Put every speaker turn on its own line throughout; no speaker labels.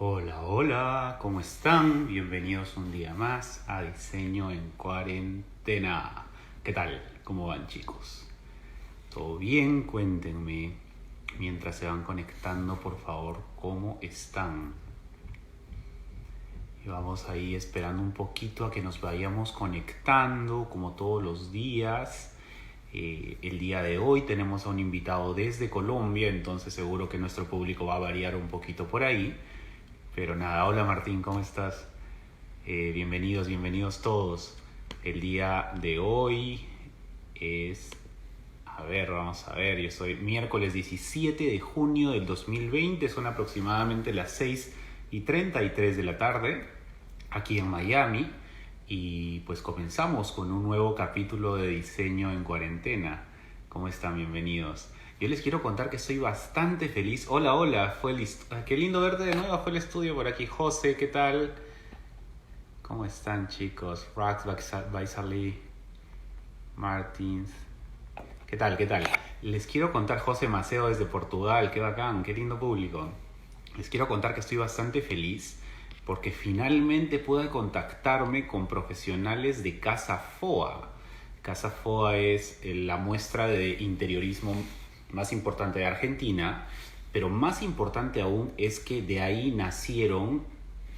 Hola, hola, ¿cómo están? Bienvenidos un día más a Diseño en Cuarentena. ¿Qué tal? ¿Cómo van, chicos? ¿Todo bien? Cuéntenme, mientras se van conectando, por favor, ¿cómo están? Y vamos ahí esperando un poquito a que nos vayamos conectando, como todos los días. El día de hoy tenemos a un invitado desde Colombia, entonces seguro que nuestro público va a variar un poquito por ahí. Pero nada, hola Martín, ¿cómo estás? Bienvenidos todos. El día de hoy es, vamos a ver, yo soy miércoles 17 de junio del 2020, son aproximadamente las 6:33 de la tarde, aquí en Miami, y pues comenzamos con un nuevo capítulo de Diseño en Cuarentena. ¿Cómo están? Bienvenidos. Yo les quiero contar que estoy bastante feliz. Hola, hola, qué lindo verte de nuevo, fue el estudio por aquí. José, ¿qué tal? ¿Cómo están, chicos? Rax, Baisalí, Martins. ¿Qué tal? ¿Qué tal? Les quiero contar, José Maceo desde Portugal, qué bacán, qué lindo público. Les quiero contar que estoy bastante feliz porque finalmente pude contactarme con profesionales de Casa FOA. Casa FOA es la muestra de interiorismo más importante de Argentina, pero más importante aún es que de ahí nacieron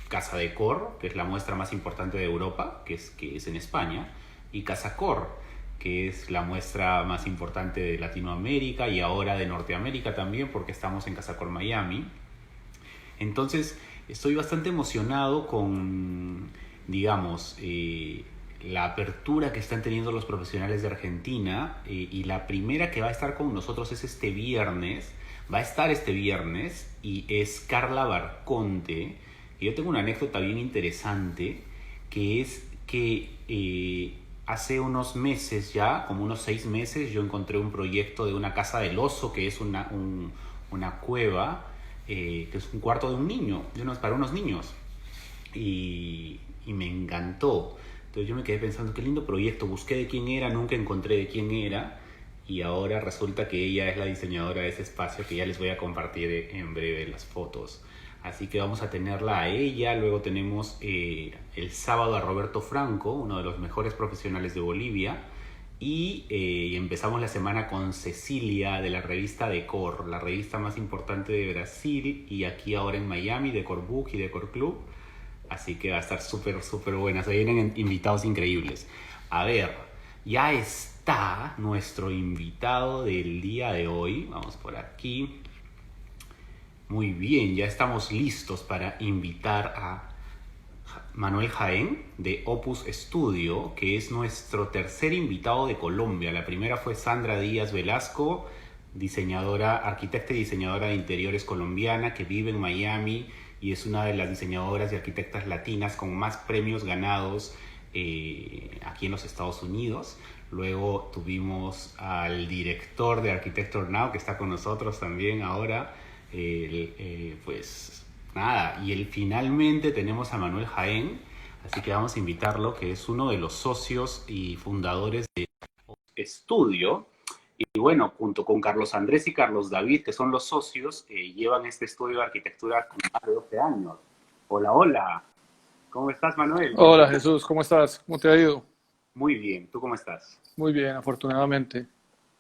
Casa Decor, que es la muestra más importante de Europa, que es en España, y Casa Cor, que es la muestra más importante de Latinoamérica y ahora de Norteamérica también, porque estamos en Casa Cor Miami. Entonces, estoy bastante emocionado con, digamos, la apertura que están teniendo los profesionales de Argentina, y la primera que va a estar con nosotros es este viernes, va a estar este viernes, y es Carla Barconte. Y yo tengo una anécdota bien interesante, que es que hace unos meses ya, como unos 6 meses, yo encontré un proyecto de una casa del oso, que es una cueva, que es un cuarto de un niño, para unos niños. Y me encantó. Entonces yo me quedé pensando, qué lindo proyecto. Busqué de quién era, nunca encontré de quién era. Y ahora resulta que ella es la diseñadora de ese espacio, que ya les voy a compartir en breve las fotos. Así que vamos a tenerla a ella. Luego tenemos el sábado a Roberto Franco, uno de los mejores profesionales de Bolivia. Y empezamos la semana con Cecilia de la revista Decor, la revista más importante de Brasil y aquí ahora en Miami, Decor Book y Decor Club. Así que va a estar súper, súper buena. Se vienen invitados increíbles. A ver, ya está nuestro invitado del día de hoy. Vamos por aquí. Muy bien, ya estamos listos para invitar a Manuel Jaén de Opus Studio, que es nuestro tercer invitado de Colombia. La primera fue Sandra Díaz Velasco, diseñadora, arquitecta y diseñadora de interiores colombiana que vive en Miami y es una de las diseñadoras y arquitectas latinas con más premios ganados aquí en los Estados Unidos. Luego tuvimos al director de Architecture Now, que está con nosotros también ahora. Pues nada, y finalmente tenemos a Manuel Jaén, así que vamos a invitarlo, que es uno de los socios y fundadores de Estudio. Y bueno, junto con Carlos Andrés y Carlos David, que son los socios, llevan este estudio de arquitectura con más de 12 años. Hola, hola. ¿Cómo estás, Manuel?
Hola
Bienvenido.
Jesús, ¿cómo estás? ¿Cómo te ha ido?
Muy bien. ¿Tú cómo estás?
Muy bien, afortunadamente.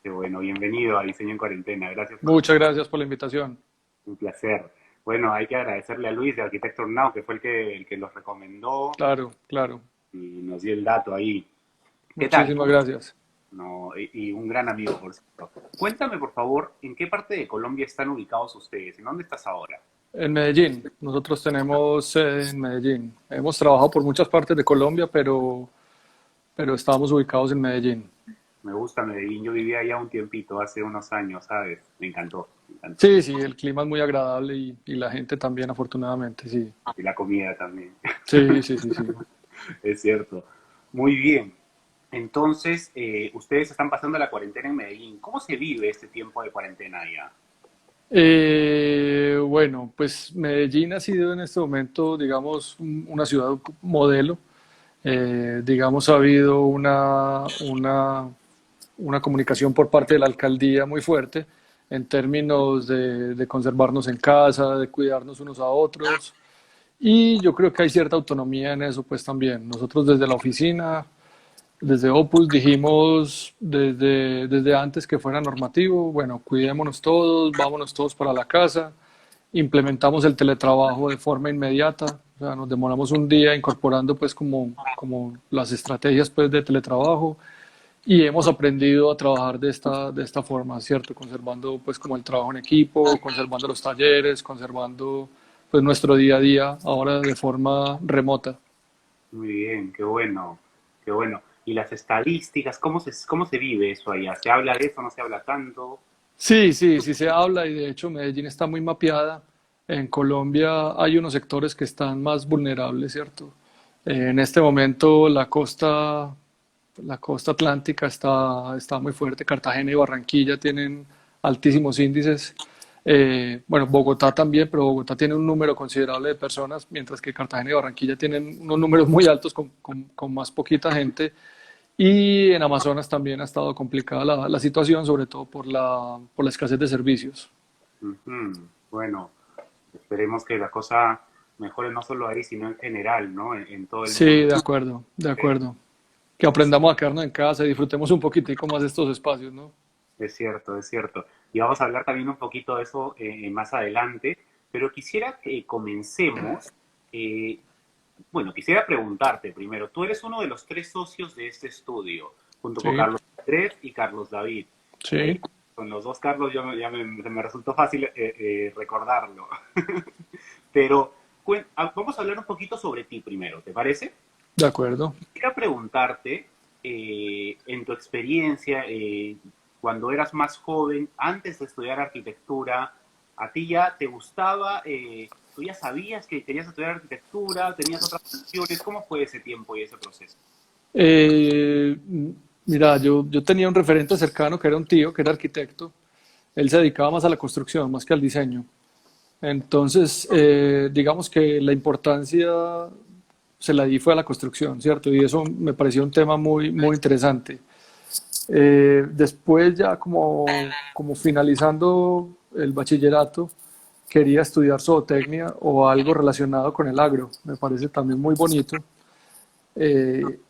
Qué bueno. Bienvenido a Diseño en Cuarentena. Gracias por
Muchas gracias por la invitación.
un placer. Bueno, hay que agradecerle a Luis de Arquitecture Now, que fue el que los recomendó
Claro, claro.
y nos dio el dato ahí. ¿Qué tal?
Muchísimas gracias.
No, y un gran amigo, por cierto. Cuéntame, por favor, ¿en qué parte de Colombia están ubicados ustedes? ¿En dónde estás ahora?
En Medellín, nosotros tenemos sede en Medellín. Hemos trabajado por muchas partes de Colombia, pero estamos ubicados en Medellín.
Me gusta Medellín. Yo vivía allá un tiempito, hace unos años, ¿sabes? Me encantó, me encantó.
Sí, sí, el clima es muy agradable y la gente también, afortunadamente, sí.
Y la comida también,
Sí, sí, sí, sí.
es cierto. Muy bien. Entonces, ustedes están pasando la cuarentena en Medellín. ¿Cómo se vive este tiempo de cuarentena allá?
Bueno, pues Medellín ha sido en este momento, digamos, una ciudad modelo. Digamos, ha habido una comunicación por parte de la alcaldía muy fuerte en términos de conservarnos en casa, de cuidarnos unos a otros. Y yo creo que hay cierta autonomía en eso, pues también. Nosotros desde la oficina, desde Opus dijimos desde antes que fuera normativo, bueno, cuidémonos todos, vámonos todos para la casa, implementamos el teletrabajo de forma inmediata, o sea, nos demoramos un día incorporando pues como las estrategias pues de teletrabajo y hemos aprendido a trabajar de esta forma, ¿cierto? Conservando pues como el trabajo en equipo, conservando los talleres, conservando pues nuestro día a día ahora de forma remota.
Muy bien, qué bueno, qué bueno. ¿Y las estadísticas? Cómo se vive eso allá? ¿Se habla de eso? ¿No se habla tanto?
Sí, sí, sí se habla y de hecho Medellín está muy mapeada. En Colombia hay unos sectores que están más vulnerables, ¿cierto? En este momento la costa atlántica está muy fuerte. Cartagena y Barranquilla tienen altísimos índices. Bueno, Bogotá también, pero Bogotá tiene un número considerable de personas, mientras que Cartagena y Barranquilla tienen unos números muy altos con más poquita gente. Y en Amazonas también ha estado complicada la situación, sobre todo por la escasez de servicios.
Ujú. Bueno, esperemos que la cosa mejore no solo ahí, sino en general, ¿no? En todo el
Sí,
mundo.
de acuerdo, de
Eh,
acuerdo. Que aprendamos a quedarnos en casa y disfrutemos un poquitico más de estos espacios, ¿no?
Es cierto, es cierto. Y vamos a hablar también un poquito de eso más adelante, pero quisiera que comencemos. eh, bueno, quisiera preguntarte primero, tú eres uno de los tres socios de este estudio, junto con
Sí,
Carlos Andrés y Carlos David. Eh,
sí,
con los dos Carlos me resultó fácil recordarlo. Pero vamos a hablar un poquito sobre ti primero, ¿te parece?
de acuerdo.
Quisiera preguntarte, en tu experiencia, cuando eras más joven, antes de estudiar arquitectura, ¿a ti ya te gustaba? ¿Tú ya sabías que querías estudiar arquitectura? ¿Tenías otras opciones? ¿Cómo fue ese tiempo y ese proceso?
Eh, Mira, yo tenía un referente cercano que era un tío, que era arquitecto. Él se dedicaba más a la construcción, más que al diseño. Entonces, digamos que la importancia se la di fue a la construcción, ¿cierto? Y eso me pareció un tema muy interesante. Después ya como finalizando el bachillerato, quería estudiar zootecnia o algo relacionado con el agro. Me parece también muy bonito. Eh,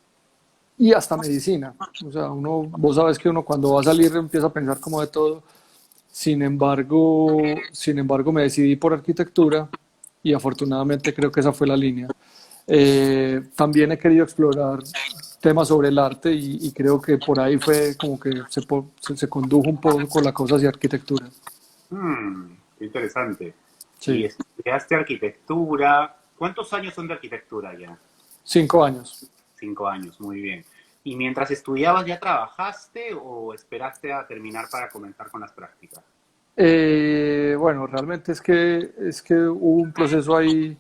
y hasta medicina. O sea, vos sabes que uno cuando va a salir empieza a pensar como de todo. Sin embargo, me decidí por arquitectura y afortunadamente creo que esa fue la línea. También he querido explorar temas sobre el arte y creo que por ahí fue como que se condujo un poco con la cosa hacia arquitectura.
Qué interesante. ¿Y
Sí,
estudiaste arquitectura? ¿Cuántos años son de arquitectura ya?
5 años.
5 años, muy bien. ¿Y mientras estudiabas ya trabajaste o esperaste a terminar para comenzar con las prácticas?
Bueno, realmente es que hubo un proceso ahí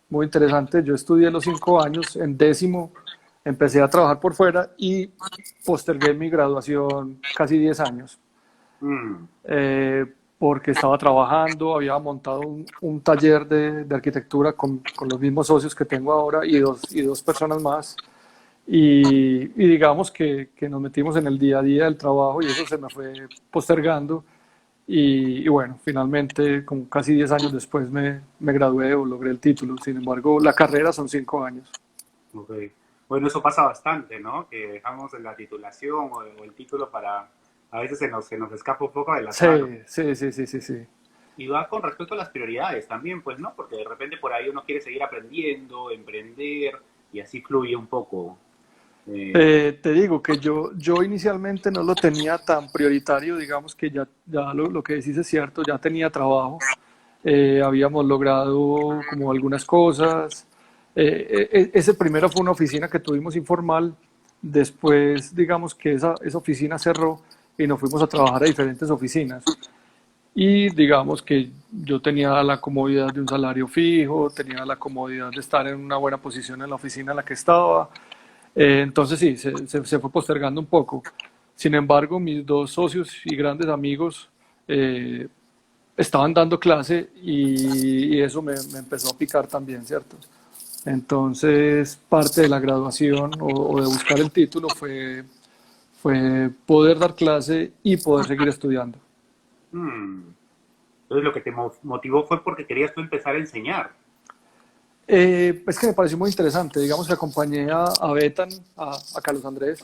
muy interesante. Yo estudié los 5 años, en décimo empecé a trabajar por fuera y postergué mi graduación casi 10 años,
Mm,
eh, porque estaba trabajando, había montado un taller de arquitectura con los mismos socios que tengo ahora y dos personas más. Y digamos que nos metimos en el día a día del trabajo y eso se me fue postergando. Y bueno, finalmente, como casi 10 años después, me gradué o logré el título. Sin embargo, la carrera son 5 años.
ok. Bueno, eso pasa bastante, ¿no? Que dejamos la titulación o el título para... A veces se nos escapa un poco de las
Sí,
manos.
sí, sí, sí, sí, sí.
Y va con respecto a las prioridades también, pues, ¿no? Porque de repente por ahí uno quiere seguir aprendiendo, emprender, y así fluye un poco. Eh,
Te digo que yo inicialmente no lo tenía tan prioritario, digamos que ya lo que decís es cierto, ya tenía trabajo, habíamos logrado como algunas cosas. Ese primero fue una oficina que tuvimos informal, después digamos que esa oficina cerró y nos fuimos a trabajar a diferentes oficinas. Y digamos que yo tenía la comodidad de un salario fijo, tenía la comodidad de estar en una buena posición en la oficina en la que estaba. Entonces sí, se fue postergando un poco. Sin embargo, mis dos socios y grandes amigos eh, estaban dando clase y eso me empezó a picar también, ¿cierto? Entonces, parte de la graduación o de buscar el título fue poder dar clase y poder seguir estudiando.
hmm. Entonces lo que te motivó fue porque querías tú empezar a enseñar.
Pues que me pareció muy interesante. Digamos que acompañé a Betan, a Carlos Andrés,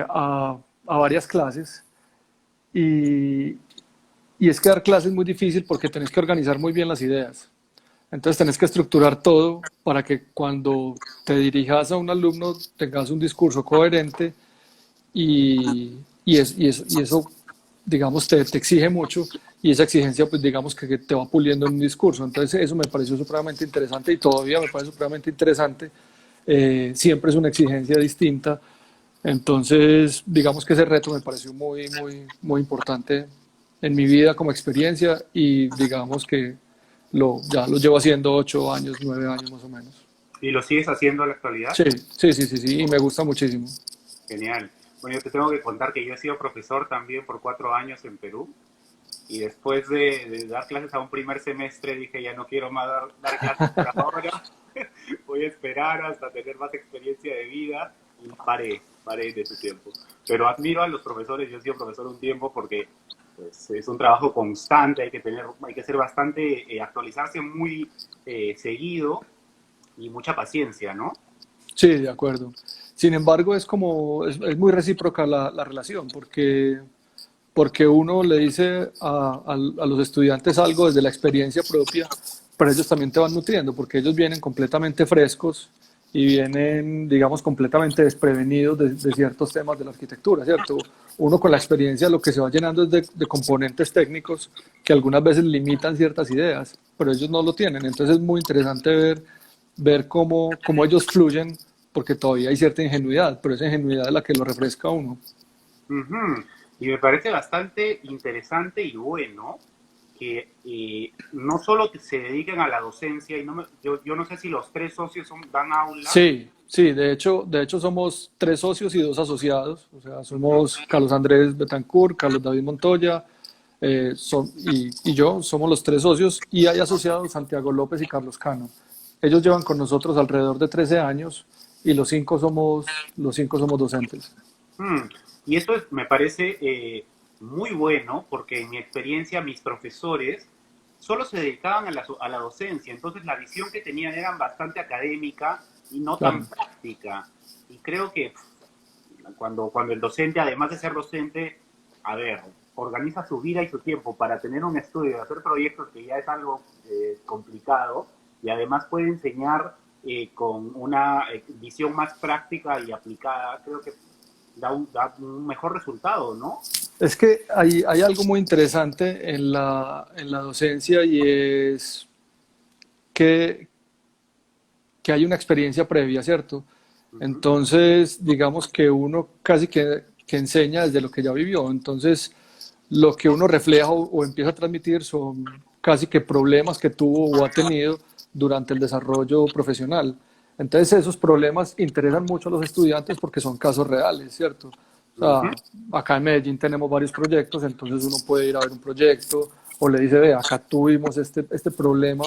a varias clases y, y es que dar clases es muy difícil porque tenés que organizar muy bien las ideas. Entonces tenés que estructurar todo para que cuando te dirijas a un alumno tengas un discurso coherente y eso, digamos, te exige mucho y esa exigencia, pues digamos que te va puliendo en un discurso. Entonces eso me pareció supremamente interesante y todavía me parece supremamente interesante. Siempre es una exigencia distinta. Entonces, digamos que ese reto me pareció muy importante en mi vida como experiencia y digamos que ya lo llevo haciendo 8 años, 9 años más o menos.
¿Y lo sigues haciendo en la actualidad?
Sí, y me gusta muchísimo.
Genial. Bueno, yo te tengo que contar que yo he sido profesor también por 4 años en Perú y después de dar clases a un primer semestre dije ya no quiero más dar clases por ahora, voy a esperar hasta tener más experiencia de vida y paré en ese tiempo. Pero admiro a los profesores, yo he sido profesor un tiempo porque pues, es un trabajo constante, hay que ser bastante, actualizarse muy seguido y mucha paciencia, ¿no?
Sí, de acuerdo. Sin embargo, es muy recíproca la relación, porque uno le dice a los estudiantes algo desde la experiencia propia, pero ellos también te van nutriendo, porque ellos vienen completamente frescos y vienen, digamos, completamente desprevenidos de ciertos temas de la arquitectura, ¿cierto? Uno con la experiencia lo que se va llenando es de componentes técnicos que algunas veces limitan ciertas ideas, pero ellos no lo tienen. Entonces es muy interesante ver cómo ellos fluyen, porque todavía hay cierta ingenuidad, pero esa ingenuidad es la que lo refresca a uno.
Ujú. Y me parece bastante interesante y bueno que no solo que se dediquen a la docencia, y yo no sé si los tres socios dan aula.
Sí, de hecho somos 3 socios y 2 asociados, o sea, somos Carlos Andrés Betancourt, Carlos David Montoya, y yo, somos los 3 socios, y hay asociados Santiago López y Carlos Cano. Ellos llevan con nosotros alrededor de 13 años y los cinco somos docentes.
Mm, Y esto me parece muy bueno porque en mi experiencia mis profesores solo se dedicaban a la docencia, entonces la visión que tenían era bastante académica y no tan
Claro,
práctica. Y creo que cuando el docente, además de ser docente, a ver, organiza su vida y su tiempo para tener un estudio y hacer proyectos que ya es algo complicado y además puede enseñar con una visión más práctica y aplicada, creo que da un mejor resultado, ¿no?
es que hay algo muy interesante en la docencia y es que, que hay una experiencia previa, ¿cierto?
Ujú.
Entonces, digamos que uno casi que enseña desde lo que ya vivió. Entonces, lo que uno refleja o empieza a transmitir son casi que problemas que tuvo o ha tenido durante el desarrollo profesional. Entonces, esos problemas interesan mucho a los estudiantes porque son casos reales, ¿cierto? O
Ujú.
sea, acá en Medellín tenemos varios proyectos, entonces uno puede ir a ver un proyecto o le dice, ve, acá tuvimos este problema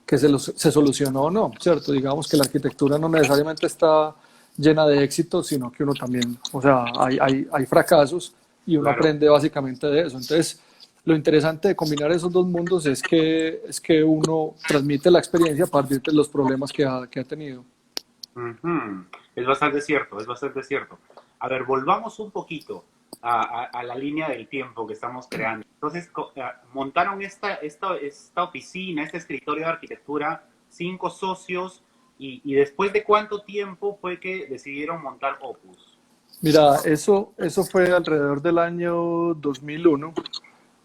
que se solucionó o no, ¿cierto? Digamos que la arquitectura no necesariamente está llena de éxitos, sino que uno también, o sea, hay fracasos y uno
Claro.
aprende básicamente de eso. Entonces, lo interesante de combinar esos dos mundos es que uno transmite la experiencia a partir de los problemas que ha tenido.
Ujú. Es bastante cierto, es bastante cierto. A ver, volvamos un poquito a la línea del tiempo que estamos creando. Entonces, montaron esta oficina, este escritorio de arquitectura, 5 socios, y después de cuánto tiempo fue que decidieron montar Opus.
Mira, eso fue alrededor del año 2001.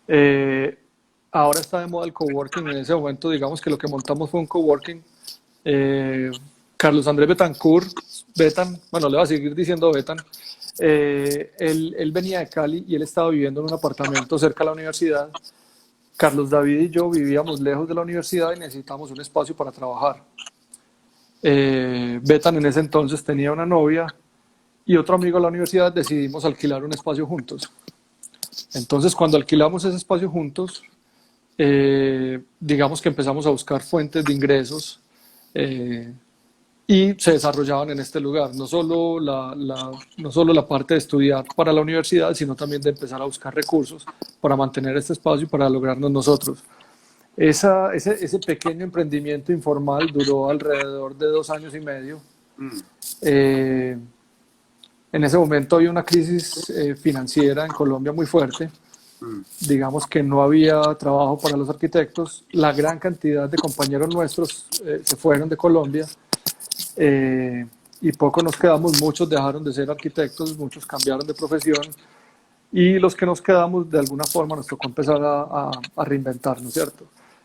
Eh, Ahora está de moda el coworking. En ese momento, digamos que lo que montamos fue un coworking. Eh, Carlos Andrés Betancourt, Betan, bueno, le voy a seguir diciendo Betan. Él venía de Cali y él estaba viviendo en un apartamento cerca de la universidad. Carlos David y yo vivíamos lejos de la universidad y necesitábamos un espacio para trabajar. Betan en ese entonces tenía una novia y otro amigo de la universidad decidimos alquilar un espacio juntos. Entonces, cuando alquilamos ese espacio juntos, digamos que empezamos a buscar fuentes de ingresos eh, y se desarrollaban en este lugar, no solo la parte de estudiar para la universidad, sino también de empezar a buscar recursos para mantener este espacio y para lograrnos nosotros. Ese pequeño emprendimiento informal duró alrededor de 2 años y medio.
Mm,
Eh, en ese momento había una crisis financiera en Colombia muy fuerte.
mm,
Digamos que no había trabajo para los arquitectos. La gran cantidad de compañeros nuestros se fueron de Colombia eh, y pocos nos quedamos. Muchos dejaron de ser arquitectos, muchos cambiaron de profesión y los que nos quedamos de alguna forma nos tocó empezar a reinventarnos, ¿cierto?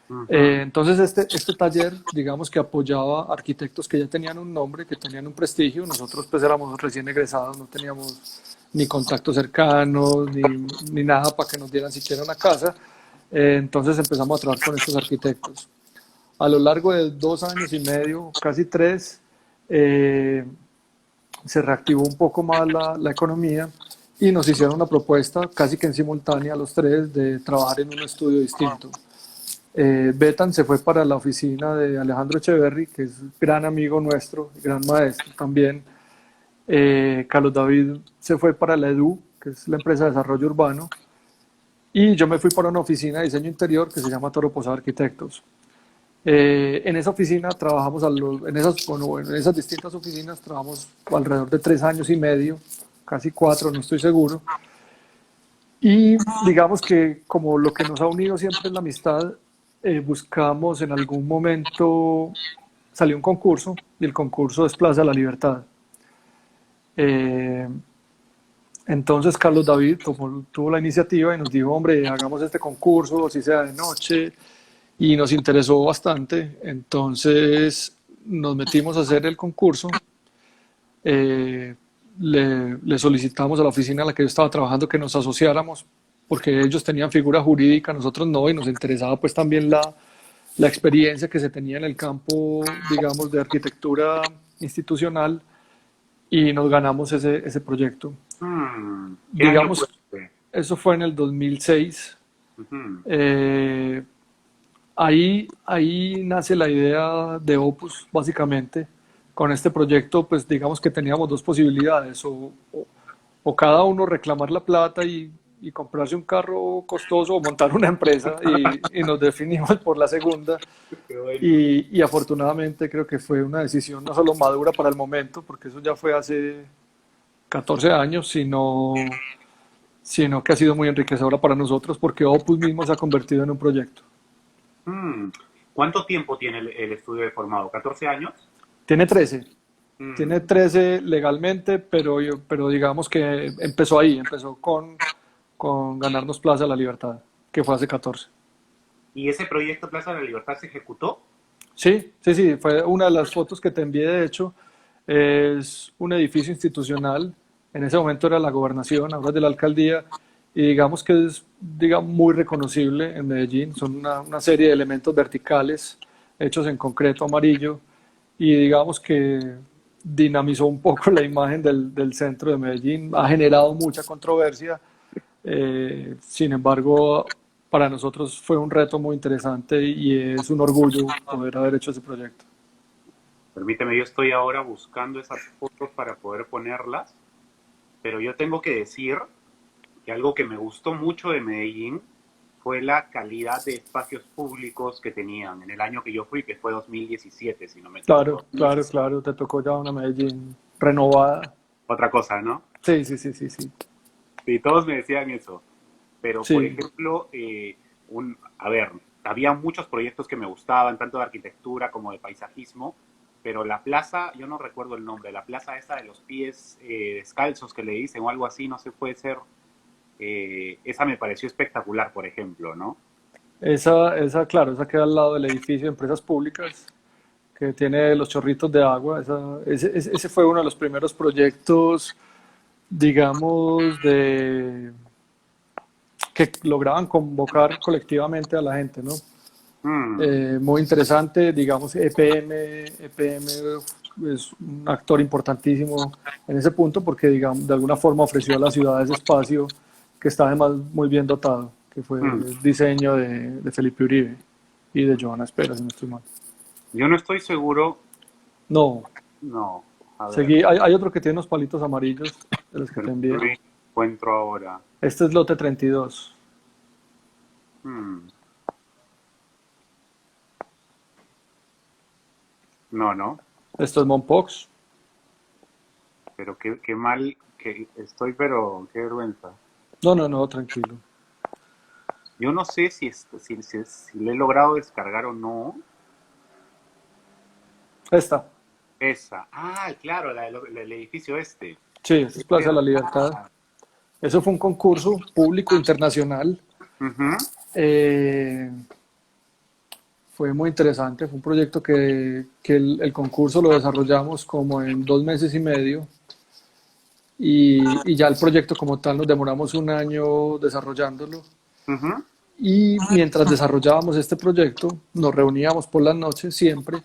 ujú.
Entonces este taller, digamos que apoyaba arquitectos que ya tenían un nombre, que tenían un prestigio. Nosotros pues éramos recién egresados, no teníamos ni contactos cercanos, ni nada para que nos dieran siquiera una casa. Entonces empezamos a trabajar con estos arquitectos. A lo largo de 2 años y medio, casi tres, eh, se reactivó un poco más la economía y nos hicieron una propuesta casi que en simultánea a los tres de trabajar en un estudio distinto. Betan se fue para la oficina de Alejandro Echeverry, que es gran amigo nuestro, gran maestro también. Carlos David se fue para la EDU, que es la empresa de desarrollo urbano, y yo me fui para una oficina de diseño interior que se llama Toro Posada Arquitectos. En esa oficina trabajamos, en esas distintas oficinas trabajamos alrededor de 3 años y medio, casi 4, no estoy seguro. Y digamos que como lo que nos ha unido siempre es la amistad, buscamos en algún momento, salió un concurso y el concurso es Plaza de la Libertad. Eh, entonces Carlos David tuvo la iniciativa y nos dijo, hombre, hagamos este concurso, así sea de noche, y nos interesó bastante. Entonces nos metimos a hacer el concurso. eh, le solicitamos a la oficina en la que yo estaba trabajando que nos asociáramos porque ellos tenían figura jurídica, nosotros no, y nos interesaba pues también la experiencia que se tenía en el campo, digamos, de arquitectura institucional y nos ganamos ese proyecto.
¿Qué año fue
Digamos,
este?
eso fue en el 2006.
Ujú.
Eh, ahí nace la idea de Opus, básicamente. Con este proyecto, pues digamos que teníamos dos posibilidades, o cada uno reclamar la plata y comprarse un carro costoso o montar una empresa y nos definimos por la segunda
Qué bueno.
y afortunadamente creo que fue una decisión no solo madura para el momento, porque eso ya fue hace 14 años, sino que ha sido muy enriquecedora para nosotros porque Opus mismo se ha convertido en un proyecto.
Mm, ¿Cuánto tiempo tiene el estudio de formado? ¿14 años?
Tiene 13. Tiene
Mm.
13 legalmente, pero digamos que empezó ahí, empezó con ganarnos Plaza de la Libertad, que fue hace 14.
¿Y ese proyecto Plaza de la Libertad se ejecutó?
Sí, sí, sí, fue una de las fotos que te envié, de hecho, es un edificio institucional, en ese momento era la gobernación, ahora es de la alcaldía, y digamos que es muy reconocible en Medellín, son una serie de elementos verticales hechos en concreto amarillo, y digamos que dinamizó un poco la imagen del centro de Medellín, ha generado mucha controversia. Sin embargo, para nosotros fue un reto muy interesante y es un orgullo poder haber hecho ese proyecto.
Permíteme, yo estoy ahora buscando esas fotos para poder ponerlas, pero yo tengo que decir que algo que me gustó mucho de Medellín fue la calidad de espacios públicos que tenían en el año que yo fui, que fue 2017, si no me
Claro,
equivoco.
claro, claro, te tocó ya una Medellín renovada.
Otra cosa, ¿no?
Sí, sí, sí, sí, sí.
Sí, todos me decían eso. Pero, por
Sí,
ejemplo, a ver, había muchos proyectos que me gustaban, tanto de arquitectura como de paisajismo, pero la plaza, yo no recuerdo el nombre, la plaza esa de los pies descalzos que le dicen o algo así, no sé, puede ser, esa me pareció espectacular, por ejemplo, ¿no?
claro, esa queda al lado del edificio de empresas públicas que tiene los chorritos de agua. Ese fue uno de los primeros proyectos, digamos, que lograban convocar colectivamente a la gente, ¿no?
Mm,
Muy interesante, digamos, EPM es un actor importantísimo en ese punto porque, digamos, de alguna forma ofreció a la ciudad ese espacio que está además muy bien dotado, que fue
mm.
el diseño de Felipe Uribe y de Joana Espera, si no estoy mal.
Yo no estoy seguro,
No,
no, a ver,
hay otro que tiene unos palitos amarillos de los que te envié.
no me encuentro ahora.
Este es lote 32.
Mm. No, no,
Esto es Mompox.
pero qué mal que estoy, pero qué vergüenza.
No, no, no, tranquilo.
Yo no sé si le he logrado descargar o no.
Esta.
Esa. Ah, claro, el edificio este.
Sí, esta es
Es
Plaza de la Libertad.
verdad.
Eso fue un concurso público internacional.
Ujú,
Eh, Fue muy interesante. Fue un proyecto que el concurso lo desarrollamos como en 2 meses y medio. Y ya el proyecto como tal nos demoramos un año desarrollándolo.
ujú.
Y mientras desarrollábamos este proyecto, nos reuníamos por las noches siempre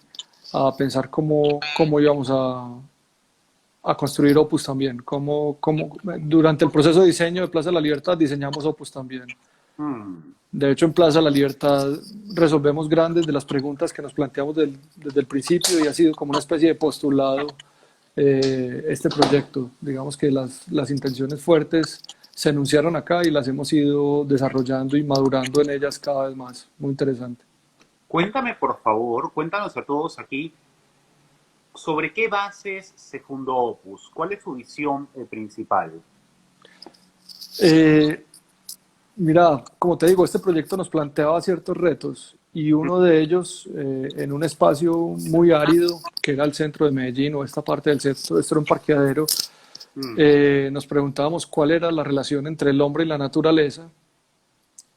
a pensar cómo íbamos a construir Opus también. Durante el proceso de diseño de Plaza de la Libertad diseñamos Opus también.
Mm.
De hecho, en Plaza de la Libertad resolvemos grandes de las preguntas que nos planteamos desde el principio y ha sido como una especie de postulado este proyecto. Digamos que las intenciones fuertes se enunciaron acá y las hemos ido desarrollando y madurando en ellas cada vez más. Muy interesante.
Cuéntame, por favor, cuéntanos a todos aquí sobre qué bases se fundó Opus. ¿Cuál es su visión principal?
Eh, Mira, como te digo, este proyecto nos planteaba ciertos retos y uno de ellos, en un espacio muy árido, que era el centro de Medellín o esta parte del centro, esto era un parqueadero,
Mm,
nos preguntábamos cuál era la relación entre el hombre y la naturaleza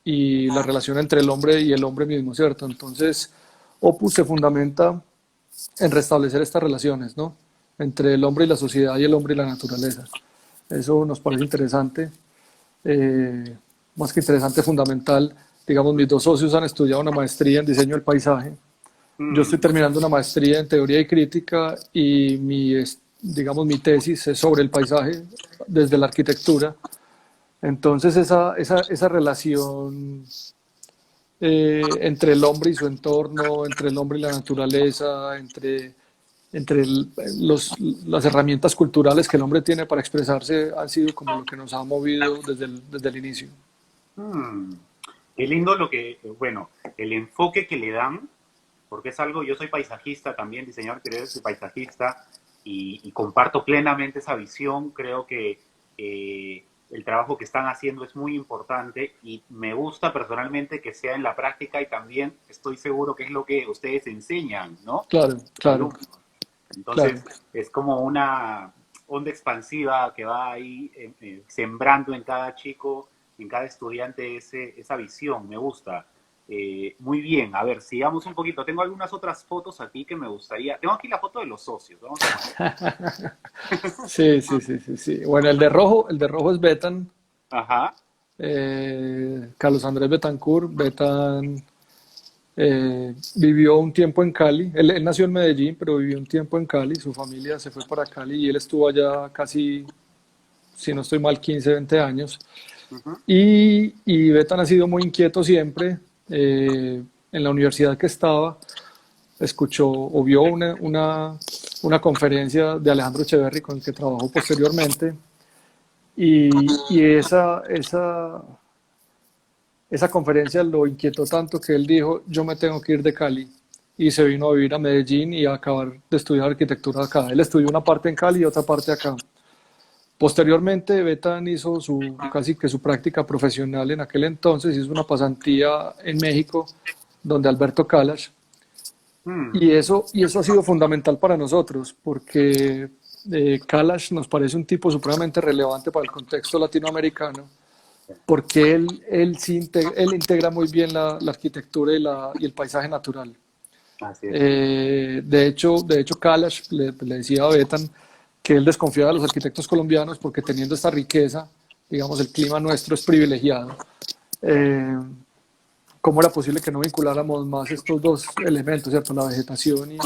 y la relación entre el hombre y el hombre mismo, ¿cierto? Entonces, Opus se fundamenta en restablecer estas relaciones, ¿no? Entre el hombre y la sociedad y el hombre y la naturaleza. Eso nos parece interesante, eh, más que interesante, fundamental. Digamos, mis dos socios han estudiado una maestría en diseño del paisaje. Yo estoy
mm.
terminando una maestría en teoría y crítica y digamos, mi tesis es sobre el paisaje desde la arquitectura. Entonces, esa relación entre el hombre y su entorno, entre el hombre y la naturaleza, entre las herramientas culturales que el hombre tiene para expresarse han sido como lo que nos ha movido desde el inicio.
Mm. Qué lindo lo que, bueno, el enfoque que le dan, porque es algo, yo soy paisajista también, diseñador interior, soy paisajista y comparto plenamente esa visión. Creo que el trabajo que están haciendo es muy importante y me gusta personalmente que sea en la práctica y también estoy seguro que es lo que ustedes enseñan, ¿no?
Claro, claro,
Alumnos. Entonces,
claro.
es como una onda expansiva que va ahí sembrando en cada chico, en cada estudiante esa visión. Me gusta. Muy bien, a ver, sigamos un poquito. Tengo algunas otras fotos aquí que me gustaría. Tengo aquí la foto de los socios. Vamos a ver.
Sí, sí, sí, sí, sí. Bueno, el de rojo es Betan,
Ajá.
Carlos Andrés Betancourt. Betan vivió un tiempo en Cali. Él nació en Medellín, pero vivió un tiempo en Cali. Su familia se fue para Cali y él estuvo allá casi, si no estoy mal, 15, 20 años.
Ujú,
Y Betan ha sido muy inquieto siempre. En la universidad que estaba, escuchó o vio una conferencia de Alejandro Echeverry con el que trabajó posteriormente. Y esa conferencia lo inquietó tanto que él dijo, yo me tengo que ir de Cali. Y se vino a vivir a Medellín y a acabar de estudiar arquitectura acá. Él estudió una parte en Cali y otra parte acá. Posteriormente, Betan hizo casi que su práctica profesional en aquel entonces, hizo una pasantía en México, donde Alberto Calas,
mm,
y eso ha sido fundamental para nosotros, porque Kalash nos parece un tipo supremamente relevante para el contexto latinoamericano, porque él integra muy bien la arquitectura y el paisaje natural.
así es.
De hecho, Kalash le decía a Betan que él desconfiaba de los arquitectos colombianos porque teniendo esta riqueza, digamos, el clima nuestro es privilegiado. Eh, ¿Cómo era posible que no vinculáramos más estos dos elementos, ¿cierto? La vegetación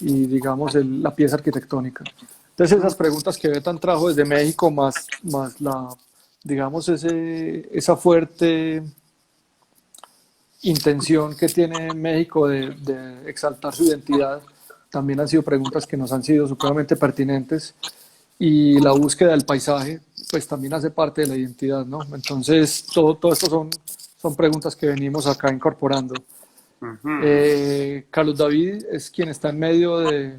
y digamos, la pieza arquitectónica. Entonces, esas preguntas que Betan trajo desde México, más digamos, esa fuerte intención que tiene México de exaltar su identidad, también han sido preguntas que nos han sido supremamente pertinentes y la búsqueda del paisaje, pues también hace parte de la identidad, ¿no? Entonces, todo esto son preguntas que venimos acá incorporando.
Ujú.
Carlos David es quien está en medio de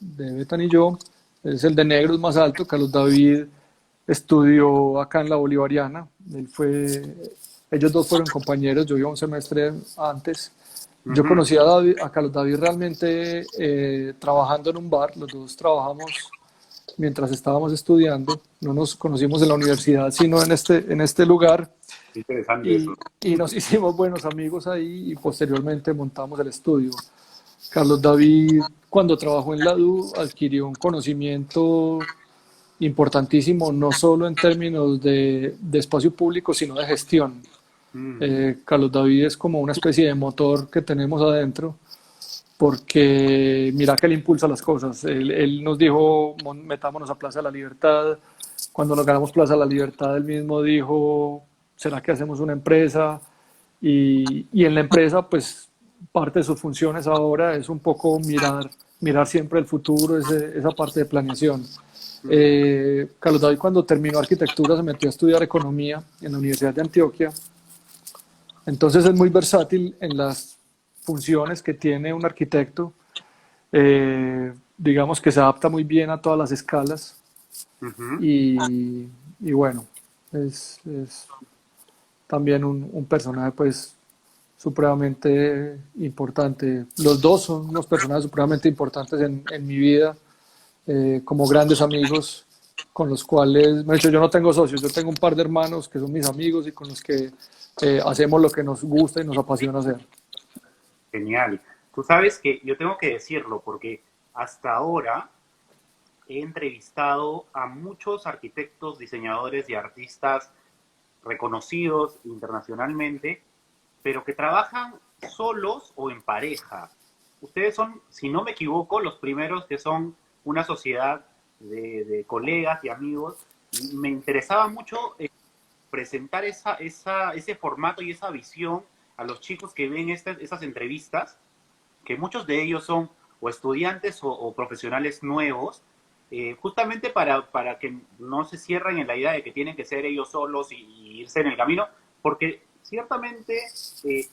Betan y yo, es el de negros más alto. Carlos David estudió acá en la Bolivariana, ellos dos fueron compañeros, yo iba un semestre antes. Yo
Ujú.
conocí a Carlos David realmente trabajando en un bar, los dos trabajamos mientras estábamos estudiando, no nos conocimos en la universidad, sino en este lugar,
Qué interesante eso.
y nos hicimos buenos amigos ahí y posteriormente montamos el estudio. Carlos David, cuando trabajó en la DU, adquirió un conocimiento importantísimo, no solo en términos de espacio público, sino de gestión.
Mm.
Carlos David es como una especie de motor que tenemos adentro, porque mira que él impulsa las cosas. Él nos dijo, metámonos a Plaza de la Libertad. Cuando nos ganamos Plaza de la Libertad, él mismo dijo, ¿será que hacemos una empresa? Y en la empresa, pues parte de sus funciones ahora es un poco mirar siempre el futuro, esa parte de planeación.
Mm.
Carlos David, cuando terminó arquitectura, se metió a estudiar economía en la Universidad de Antioquia. Entonces es muy versátil en las funciones que tiene un arquitecto. Digamos que se adapta muy bien a todas las escalas
Ujú.
y bueno, es también un personaje pues supremamente importante. Los dos son unos personajes supremamente importantes en mi vida, como grandes amigos con los cuales, de hecho yo no tengo socios, yo tengo un par de hermanos que son mis amigos y con los que hacemos lo que nos gusta y nos apasiona hacer.
Genial. Tú sabes que yo tengo que decirlo porque hasta ahora he entrevistado a muchos arquitectos, diseñadores y artistas reconocidos internacionalmente, pero que trabajan solos o en pareja. Ustedes son, si no me equivoco, los primeros que son una sociedad de colegas y amigos. Y me interesaba mucho presentar ese formato y esa visión a los chicos que ven esas entrevistas, que muchos de ellos son o estudiantes o profesionales nuevos, justamente para que no se cierren en la idea de que tienen que ser ellos solos y irse en el camino, porque ciertamente eh,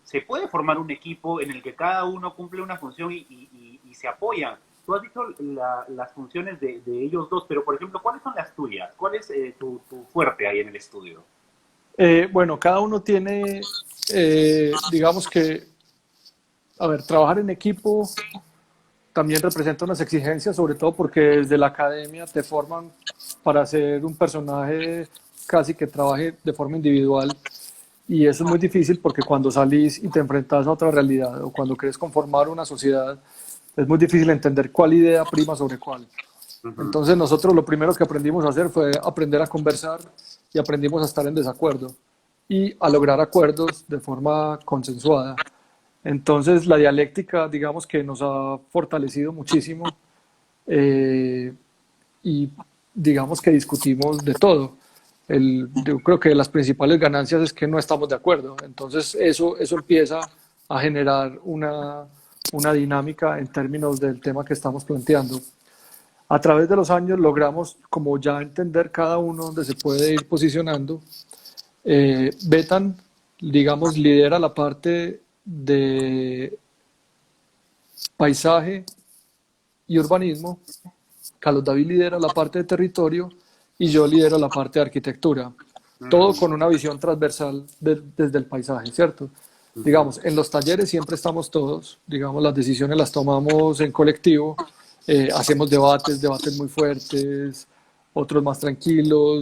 se puede formar un equipo en el que cada uno cumple una función y se apoyan. Tú has dicho las funciones de ellos dos, pero por ejemplo, ¿cuáles son las tuyas? ¿Cuál es tu fuerte ahí en el estudio?
Bueno, cada uno tiene, digamos que, a ver, trabajar en equipo también representa unas exigencias, sobre todo porque desde la academia te forman para ser un personaje casi que trabaje de forma individual. Y eso es muy difícil porque cuando salís y te enfrentas a otra realidad o cuando quieres conformar una sociedad, es muy difícil entender cuál idea prima sobre cuál.
Ujú.
Entonces nosotros lo primero que aprendimos a hacer fue aprender a conversar y aprendimos a estar en desacuerdo y a lograr acuerdos de forma consensuada. Entonces la dialéctica, digamos que nos ha fortalecido muchísimo, eh, y digamos que discutimos de todo. Yo creo que las principales ganancias es que no estamos de acuerdo. Entonces eso empieza a generar una dinámica en términos del tema que estamos planteando. A través de los años logramos como ya entender cada uno donde se puede ir posicionando. Betan, digamos, lidera la parte de paisaje y urbanismo. Carlos David lidera la parte de territorio y yo lidero la parte de arquitectura. Todo
Mm.
con una visión transversal desde el paisaje, ¿cierto?
Ujú.
Digamos, en los talleres siempre estamos todos, digamos, las decisiones las tomamos en colectivo, hacemos debates muy fuertes, otros más tranquilos,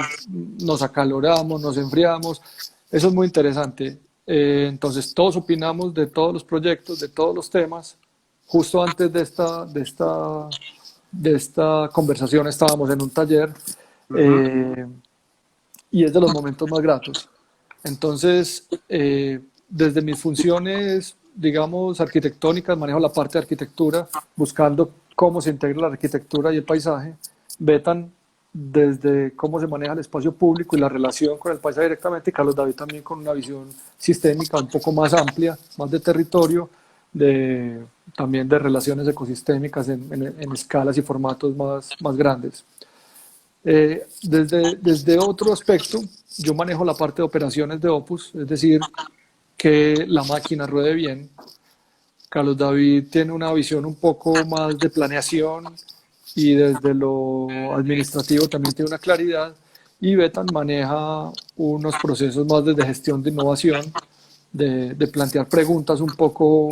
nos acaloramos, nos enfriamos. Eso es muy interesante. Entonces, todos opinamos de todos los proyectos, de todos los temas. Justo antes de esta conversación estábamos en un taller,
Ujú.
eh, y es de los momentos más gratos. Entonces, desde mis funciones, digamos, arquitectónicas, manejo la parte de arquitectura, buscando cómo se integra la arquitectura y el paisaje. Betan desde cómo se maneja el espacio público y la relación con el paisaje directamente, y Carlos David también con una visión sistémica un poco más amplia, más de territorio, de, también de relaciones ecosistémicas en escalas y formatos más grandes. Desde otro aspecto, yo manejo la parte de operaciones de Opus, es decir, que la máquina ruede bien. Carlos David tiene una visión un poco más de planeación y desde lo administrativo también tiene una claridad. Y Betan maneja unos procesos más desde gestión de innovación, de plantear preguntas un poco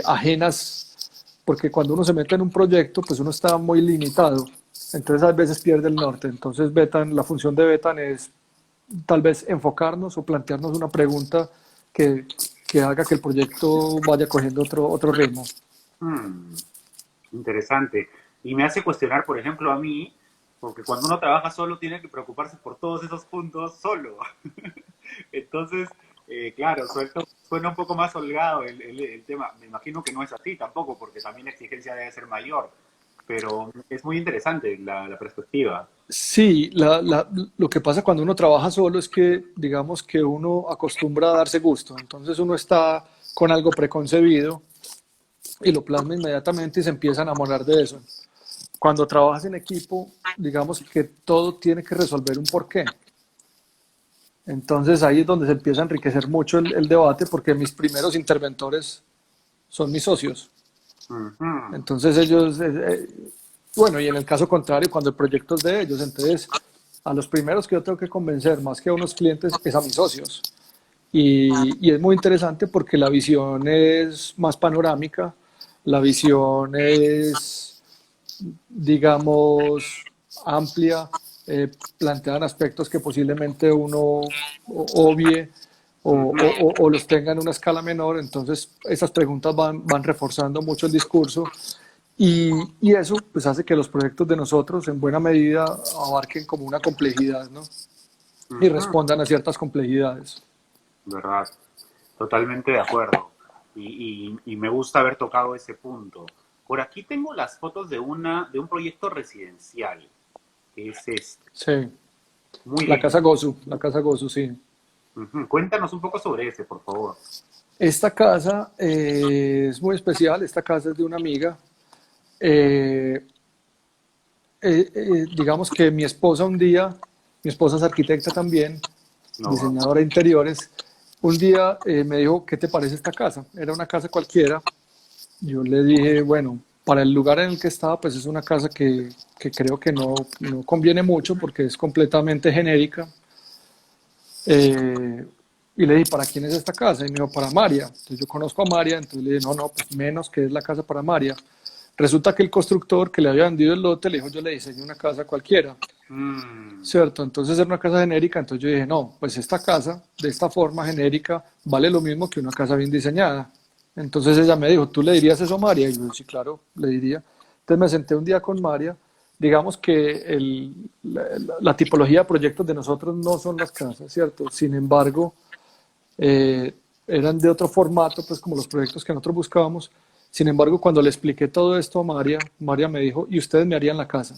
ajenas, porque cuando uno se mete en un proyecto, pues uno está muy limitado. Entonces a veces pierde el norte. Entonces Betan, la función de Betan es tal vez enfocarnos o plantearnos una pregunta que, que haga que el proyecto vaya cogiendo otro ritmo.
Mm, interesante. Y me hace cuestionar, por ejemplo, a mí, porque cuando uno trabaja solo tiene que preocuparse por todos esos puntos solo. Entonces, claro, suena un poco más holgado el tema. Me imagino que no es así tampoco, porque también la exigencia debe ser mayor. Pero es muy interesante la perspectiva.
Sí, lo que pasa cuando uno trabaja solo es que, digamos que uno acostumbra a darse gusto, entonces uno está con algo preconcebido y lo plasma inmediatamente y se empieza a enamorar de eso. Cuando trabajas en equipo, digamos que todo tiene que resolver un porqué. Entonces ahí es donde se empieza a enriquecer mucho el debate porque mis primeros interventores son mis socios.
Ujú.
Entonces ellos, bueno, y en el caso contrario, cuando el proyecto es de ellos, entonces a los primeros que yo tengo que convencer, más que a unos clientes, es a mis socios. Y es muy interesante porque la visión es más panorámica, la visión es, digamos, amplia, plantean aspectos que posiblemente uno obvie
Ujú.
o los tenga en una escala menor, entonces esas preguntas van reforzando mucho el discurso y eso pues hace que los proyectos de nosotros en buena medida abarquen como una complejidad, ¿no? Y
Ujú.
respondan a ciertas complejidades.
¿Verdad? Totalmente de acuerdo. Y me gusta haber tocado ese punto. Por aquí tengo las fotos de un proyecto residencial, que es este,
Sí,
muy lindo.
La casa Gozu, sí.
Ujú. Cuéntanos un poco sobre ese, por favor.
Esta casa es muy especial, esta casa es de una amiga. Eh, digamos que mi esposa un día, mi esposa es arquitecta también,
No.
diseñadora de interiores, un día me dijo, ¿qué te parece esta casa? Era una casa cualquiera. Yo le dije, bueno, para el lugar en el que estaba, pues es una casa que creo que no conviene mucho porque es completamente genérica. Eh, y le dije, ¿para quién es esta casa? Y me dijo, para María. Entonces yo conozco a María, entonces le dije, no, pues menos que es la casa para María. Resulta que el constructor que le había vendido el lote le dijo, yo le diseño una casa cualquiera,
Mm,
¿cierto? Entonces era una casa genérica, entonces yo dije, no, pues esta casa, de esta forma genérica, vale lo mismo que una casa bien diseñada. Entonces ella me dijo, ¿tú le dirías eso a María? Y yo, sí, claro, le diría. Entonces me senté un día con María. Digamos que la tipología de proyectos de nosotros no son las casas, ¿cierto? Sin embargo, eh, eran de otro formato, pues como los proyectos que nosotros buscábamos. Sin embargo, cuando le expliqué todo esto a María, María me dijo, ¿y ustedes me harían la casa?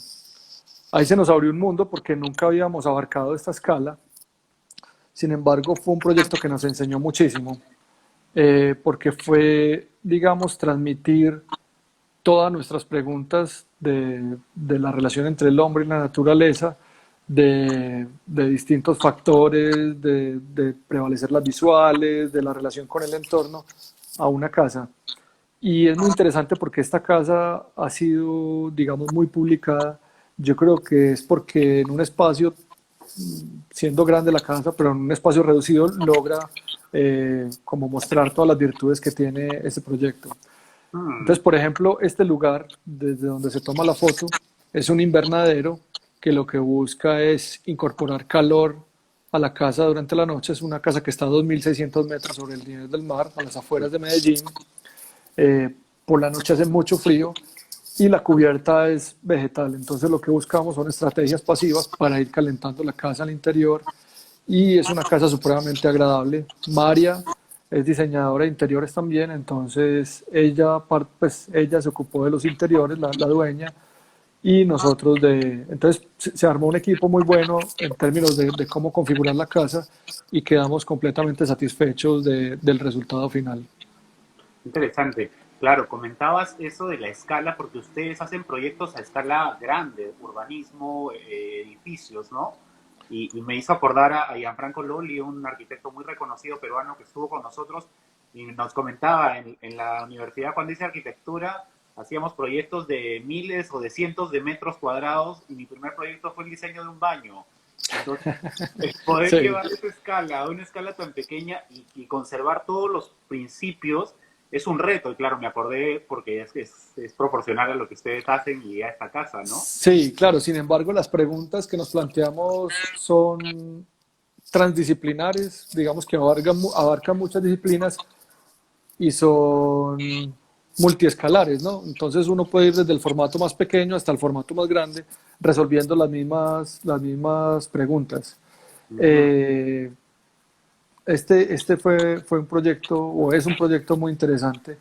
Ahí se nos abrió un mundo porque nunca habíamos abarcado esta escala. Sin embargo, fue un proyecto que nos enseñó muchísimo, porque fue, digamos, transmitir todas nuestras preguntas de la relación entre el hombre y la naturaleza, de distintos factores, de prevalecer las visuales, de la relación con el entorno, a una casa. Y es muy interesante porque esta casa ha sido, digamos, muy publicada. Yo creo que es porque en un espacio, siendo grande la casa, pero en un espacio reducido, logra como mostrar todas las virtudes que tiene este proyecto.
mm,
Entonces, por ejemplo, este lugar, desde donde se toma la foto, es un invernadero que lo que busca es incorporar calor a la casa durante la noche. Es una casa que está a 2.600 metros sobre el nivel del mar, a las afueras de Medellín. Por la noche hace mucho frío y la cubierta es vegetal. Entonces lo que buscamos son estrategias pasivas para ir calentando la casa al interior y es una casa supremamente agradable. María es diseñadora de interiores también, entonces pues, ella se ocupó de los interiores, la dueña, y nosotros entonces se armó un equipo muy bueno en términos de cómo configurar la casa y quedamos completamente satisfechos del resultado final.
interesante. Claro, comentabas eso de la escala porque ustedes hacen proyectos a escala grande, urbanismo, edificios, ¿no? y me hizo acordar a Gianfranco Lolli, un arquitecto muy reconocido peruano que estuvo con nosotros y nos comentaba en la universidad cuando hice arquitectura hacíamos proyectos de miles o de cientos de metros cuadrados y mi primer proyecto fue el diseño de un baño. Entonces, el poder
Sí,
llevar esa escala a una escala tan pequeña y conservar todos los principios es un reto. Y claro, me acordé porque es proporcional a lo que ustedes hacen y a esta casa, ¿no?
sí, claro. Sin embargo, las preguntas que nos planteamos son transdisciplinares, digamos que abarcan muchas disciplinas y son multiescalares, ¿no? Entonces uno puede ir desde el formato más pequeño hasta el formato más grande resolviendo las mismas preguntas.
Ujú.
Eh, este fue un proyecto, o es un proyecto muy interesante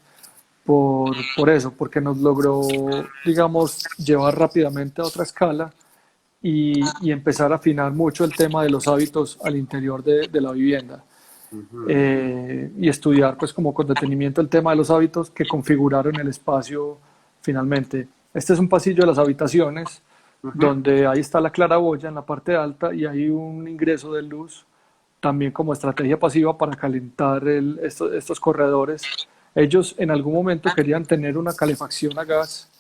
por eso, porque nos logró, digamos, llevar rápidamente a otra escala y empezar a afinar mucho el tema de los hábitos al interior de la vivienda.
Ujú.
Y estudiar pues como con detenimiento el tema de los hábitos que configuraron el espacio finalmente. Este es un pasillo de las habitaciones
Ujú.
donde ahí está la claraboya en la parte alta y hay un ingreso de luz también como estrategia pasiva para calentar estos corredores. Ellos en algún momento querían tener una calefacción a gas,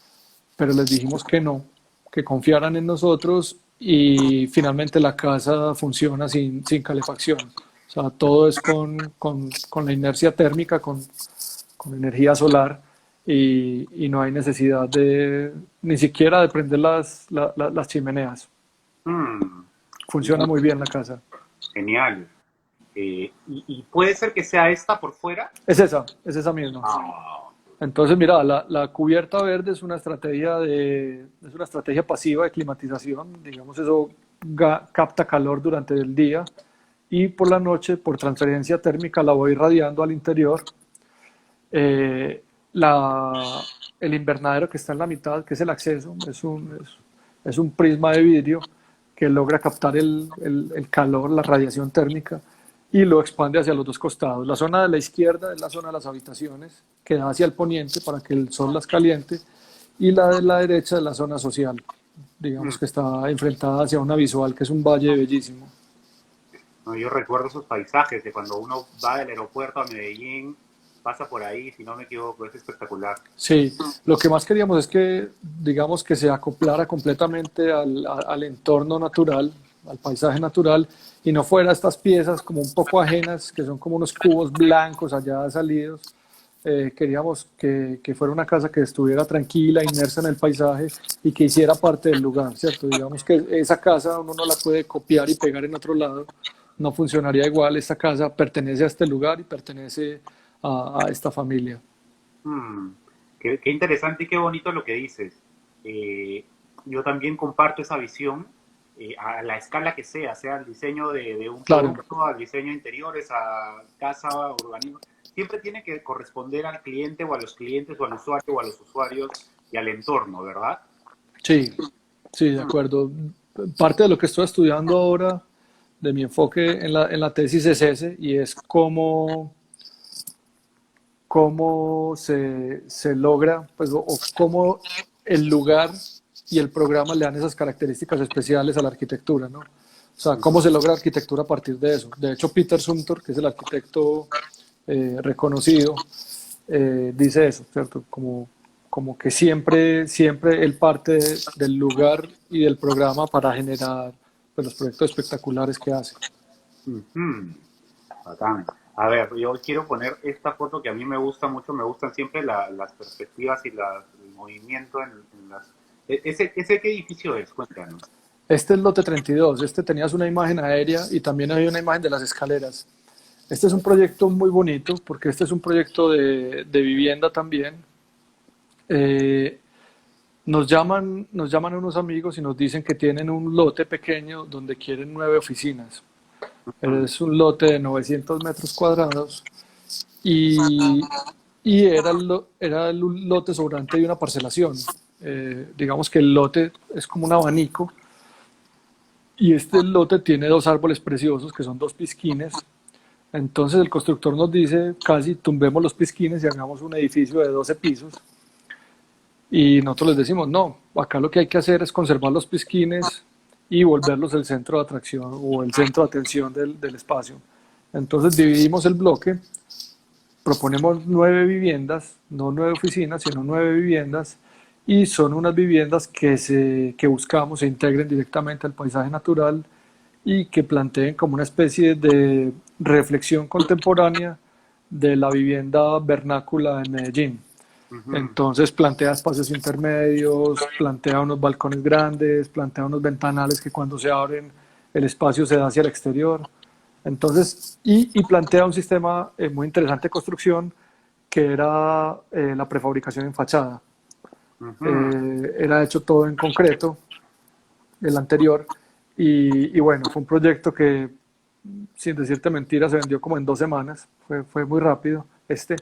pero les dijimos que no, que confiaran en nosotros y finalmente la casa funciona sin calefacción. O sea, todo es con la inercia térmica, con energía solar y no hay necesidad de ni siquiera de prender las chimeneas.
Mm.
Funciona muy bien la casa.
Genial. Y puede ser que sea esta por fuera.
Es esa misma.
Ah,
Entonces, mira, la cubierta verde es una estrategia pasiva de climatización, digamos, eso capta calor durante el día y por la noche, por transferencia térmica, la voy irradiando al interior. Eh, la, el invernadero que está en la mitad, que es el acceso, es un prisma de vidrio que logra captar el calor, la radiación térmica y lo expande hacia los dos costados. La zona de la izquierda es la zona de las habitaciones, que da hacia el poniente para que el sol las caliente, y la de la derecha es la zona social, digamos
mm.
que está enfrentada hacia una visual que es un valle bellísimo.
No, yo recuerdo esos paisajes de cuando uno va del aeropuerto a Medellín, pasa por ahí, si no me equivoco, es espectacular.
Sí, lo que más queríamos es que, digamos, que se acoplara completamente al entorno natural, al paisaje natural, y no fuera estas piezas como un poco ajenas, que son como unos cubos blancos allá salidos. Queríamos que fuera una casa que estuviera tranquila, inmersa en el paisaje y que hiciera parte del lugar, ¿cierto? Digamos que esa casa uno no la puede copiar y pegar en otro lado, no funcionaría igual. Esta casa pertenece a este lugar y pertenece a esta familia.
Mm, qué interesante y qué bonito lo que dices. Eh, yo también comparto esa visión a la escala que sea el diseño de un
Claro.
producto, al diseño de interiores, a casa, urbanismo. Siempre tiene que corresponder al cliente o a los clientes o al usuario o a los usuarios y al entorno, ¿verdad?
Sí, sí, de acuerdo. Parte de lo que estoy estudiando ahora, de mi enfoque en la tesis es ese, y es cómo se logra, pues, o cómo el lugar y el programa le dan esas características especiales a la arquitectura, ¿no? O sea, cómo se logra arquitectura a partir de eso. De hecho, Peter Zumthor, que es el arquitecto reconocido, dice eso, ¿cierto? Como que siempre él parte del lugar y del programa para generar pues, los proyectos espectaculares que hace.
Ujú. Bacán. A ver, yo quiero poner esta foto que a mí me gusta mucho, me gustan siempre las perspectivas y el movimiento en las... ¿Ese qué edificio es? Cuéntanos.
Este es lote 32. Este tenías una imagen aérea y también hay una imagen de las escaleras. Este es un proyecto muy bonito porque este es un proyecto de vivienda también. Eh, nos llaman unos amigos y nos dicen que tienen un lote pequeño donde quieren 9 oficinas.
Mm.
Es un lote de 900 metros cuadrados y, y era el lote sobrante de una parcelación. Digamos que el lote es como un abanico y este lote tiene dos árboles preciosos que son dos pisquines. Entonces el constructor nos dice, casi tumbemos los pisquines y hagamos un edificio de 12 pisos. Y nosotros les decimos, no, acá lo que hay que hacer es conservar los pisquines y volverlos el centro de atracción o el centro de atención del espacio. Entonces dividimos el bloque, proponemos 9 viviendas, no 9 oficinas, sino 9 viviendas, y son unas viviendas que buscamos se integren directamente al paisaje natural y que planteen como una especie de reflexión contemporánea de la vivienda vernácula en Medellín.
Ujú.
Entonces plantea espacios intermedios, plantea unos balcones grandes, plantea unos ventanales que cuando se abren el espacio se da hacia el exterior. Entonces, y plantea un sistema muy interesante de construcción que era la prefabricación en fachada.
Ujú.
Era hecho todo en concreto, el anterior, y bueno, fue un proyecto que, sin decirte mentiras, se vendió como en 2 semanas, fue muy rápido este.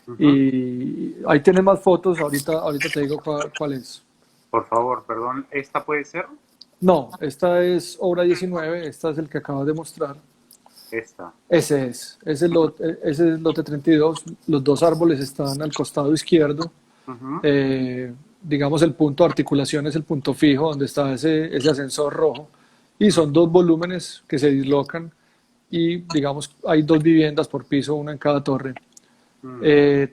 Ujú.
Y ahí tienes más fotos, ahorita te digo cuál es.
Por favor, perdón, ¿esta puede ser?
No, esta es obra 19, esta es el que acabas de mostrar.
Esta.
Ese es el lote 32. Los dos árboles están al costado izquierdo.
Ujú.
Digamos, el punto de articulación es el punto fijo donde está ese ascensor rojo. Y son 2 volúmenes que se dislocan. Y, digamos, hay 2 viviendas por piso, una en cada torre.
Mm.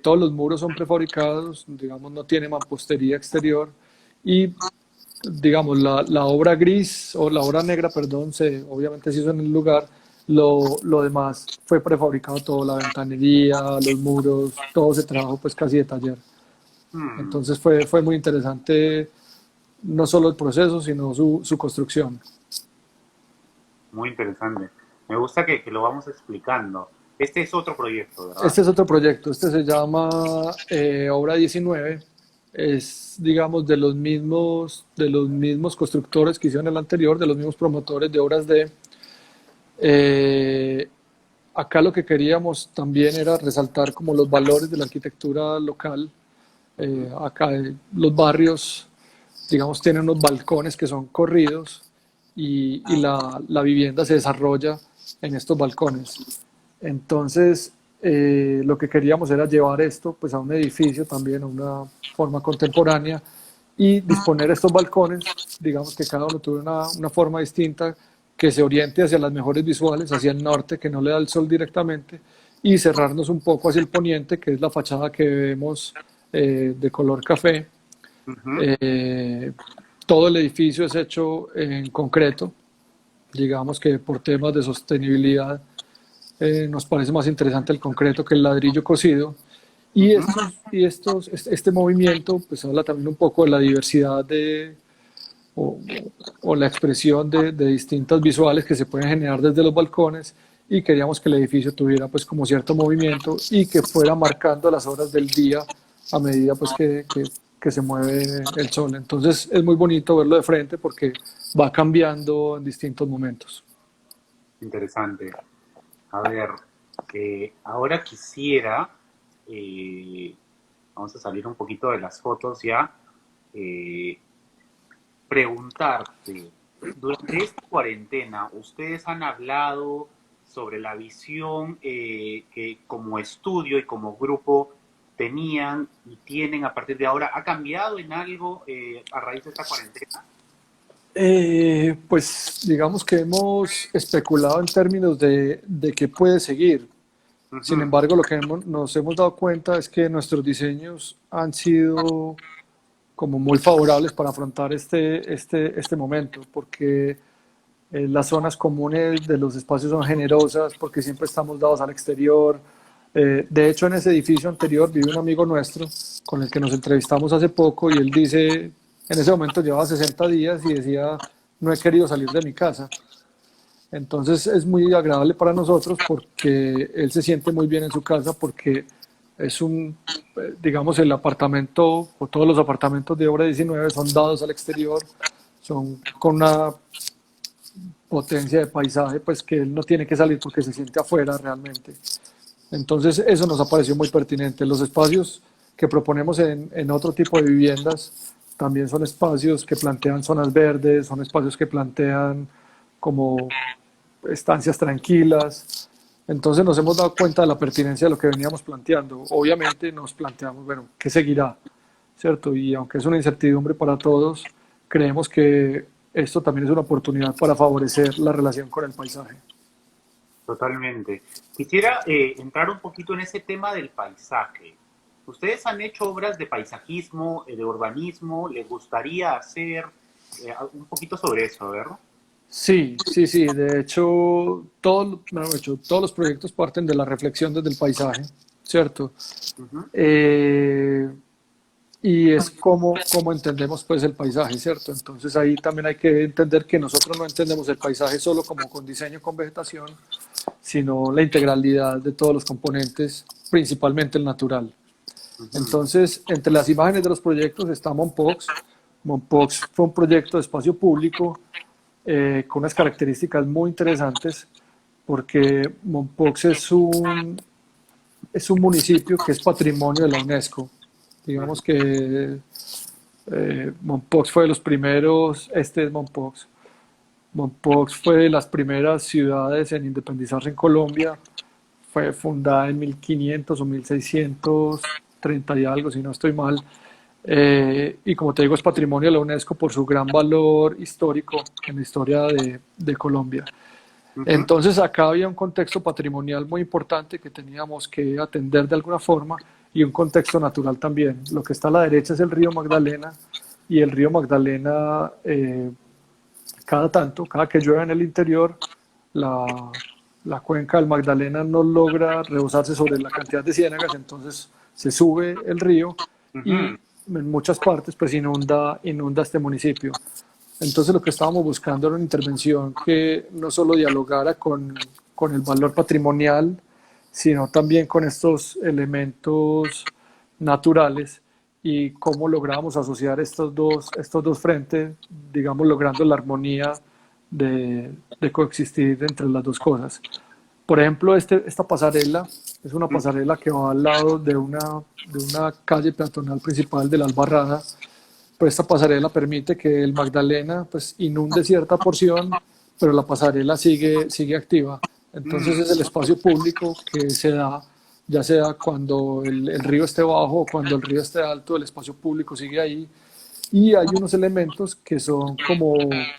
Todos los muros son prefabricados, digamos, no tiene mampostería exterior. Y, digamos, la obra gris o la obra negra, perdón, obviamente se hizo en el lugar. Lo demás fue prefabricado todo, la ventanería, los muros, todo se trabajó pues casi de taller.
Mm.
Entonces fue muy interesante no solo el proceso, sino su construcción.
Muy interesante. Me gusta que lo vamos explicando. Este es otro proyecto, ¿verdad?
Este es otro proyecto, este se llama Obra 19. Es, digamos, de los mismos constructores que hicieron el anterior, de los mismos promotores de obras de. Eh, Acá lo que queríamos también era resaltar como los valores de la arquitectura local.
Ujú.
Acá los barrios, digamos, tienen unos balcones que son corridos y la vivienda se desarrolla en estos balcones. Entonces, lo que queríamos era llevar esto pues, a un edificio también, a una forma contemporánea y disponer estos balcones, digamos que cada uno tuviera una forma distinta que se oriente hacia las mejores visuales, hacia el norte, que no le da el sol directamente, y cerrarnos un poco hacia el poniente, que es la fachada que vemos de color café.
Ujú.
Eh, Todo el edificio es hecho en concreto, digamos que por temas de sostenibilidad nos parece más interesante el concreto que el ladrillo cocido. Y,
Ujú.
este movimiento pues habla también un poco de la diversidad o, o la expresión de distintas visuales que se pueden generar desde los balcones y queríamos que el edificio tuviera pues como cierto movimiento y que fuera marcando las horas del día a medida pues que se mueve el sol. Entonces es muy bonito verlo de frente porque va cambiando en distintos momentos.
Interesante. A ver, ahora quisiera, vamos a salir un poquito de las fotos ya, eh, preguntarte, durante esta cuarentena, ¿ustedes han hablado sobre la visión que como estudio y como grupo tenían y tienen a partir de ahora? ¿Ha cambiado en algo a raíz de esta cuarentena?
Pues digamos que hemos especulado en términos de qué puede seguir. Sin
Ujú.
embargo, lo que nos hemos dado cuenta es que nuestros diseños han sido como muy favorables para afrontar este momento, porque las zonas comunes de los espacios son generosas, porque siempre estamos dados al exterior. De hecho, en ese edificio anterior vive un amigo nuestro con el que nos entrevistamos hace poco y él dice, en ese momento llevaba 60 días y decía, no he querido salir de mi casa. Entonces es muy agradable para nosotros porque él se siente muy bien en su casa porque es digamos, el apartamento o todos los apartamentos de obra 19 son dados al exterior, son con una potencia de paisaje, pues que él no tiene que salir porque se siente afuera realmente. Entonces eso nos ha parecido muy pertinente. Los espacios que proponemos en otro tipo de viviendas también son espacios que plantean zonas verdes, son espacios que plantean como estancias tranquilas. Entonces nos hemos dado cuenta de la pertinencia de lo que veníamos planteando. Obviamente nos planteamos, bueno, ¿qué seguirá? ¿Cierto? Y aunque es una incertidumbre para todos, creemos que esto también es una oportunidad para favorecer la relación con el paisaje.
Totalmente. Quisiera entrar un poquito en ese tema del paisaje. ¿Ustedes han hecho obras de paisajismo, de urbanismo? ¿Les gustaría hacer un poquito sobre eso? A ver.
Sí, sí, sí. De hecho, mejor dicho, todos los proyectos parten de la reflexión desde el paisaje, ¿cierto?
Ujú,
Eh, y es como entendemos pues el paisaje, ¿cierto? Entonces ahí también hay que entender que nosotros no entendemos el paisaje solo como con diseño, con vegetación, sino la integralidad de todos los componentes, principalmente el natural.
ujú,
Entonces, entre las imágenes de los proyectos está Mompox. Mompox fue un proyecto de espacio público con unas características muy interesantes porque Mompox es un municipio que es patrimonio de la UNESCO. Digamos
ujú,
que Mompox fue de los primeros, este es Mompox. Mompox fue de las primeras ciudades en independizarse en Colombia. Fue fundada en 1500 o 1630 y algo, si no estoy mal. Y como te digo, es patrimonio de la UNESCO por su gran valor histórico en la historia de Colombia.
ujú,
Entonces acá había un contexto patrimonial muy importante que teníamos que atender de alguna forma y un contexto natural también. Lo que está a la derecha es el río Magdalena y el río Magdalena cada tanto, cada que llueve en el interior, la, la cuenca del Magdalena no logra rebosarse sobre la cantidad de ciénagas, entonces se sube el río y
ujú,
en muchas partes pues inunda este municipio. Entonces lo que estábamos buscando era una intervención que no solo dialogara con el valor patrimonial, sino también con estos elementos naturales y cómo logramos asociar estos dos frentes, digamos, logrando la armonía de coexistir entre las dos cosas. Por ejemplo, esta pasarela es una
ujú,
pasarela que va al lado de una calle peatonal principal de la Albarrada, pues esta pasarela permite que el Magdalena pues inunde cierta porción, pero la pasarela sigue activa. Entonces
mm,
es el espacio público que se da, ya sea cuando el río esté bajo o cuando el río esté alto, el espacio público sigue ahí. Y hay unos elementos que son como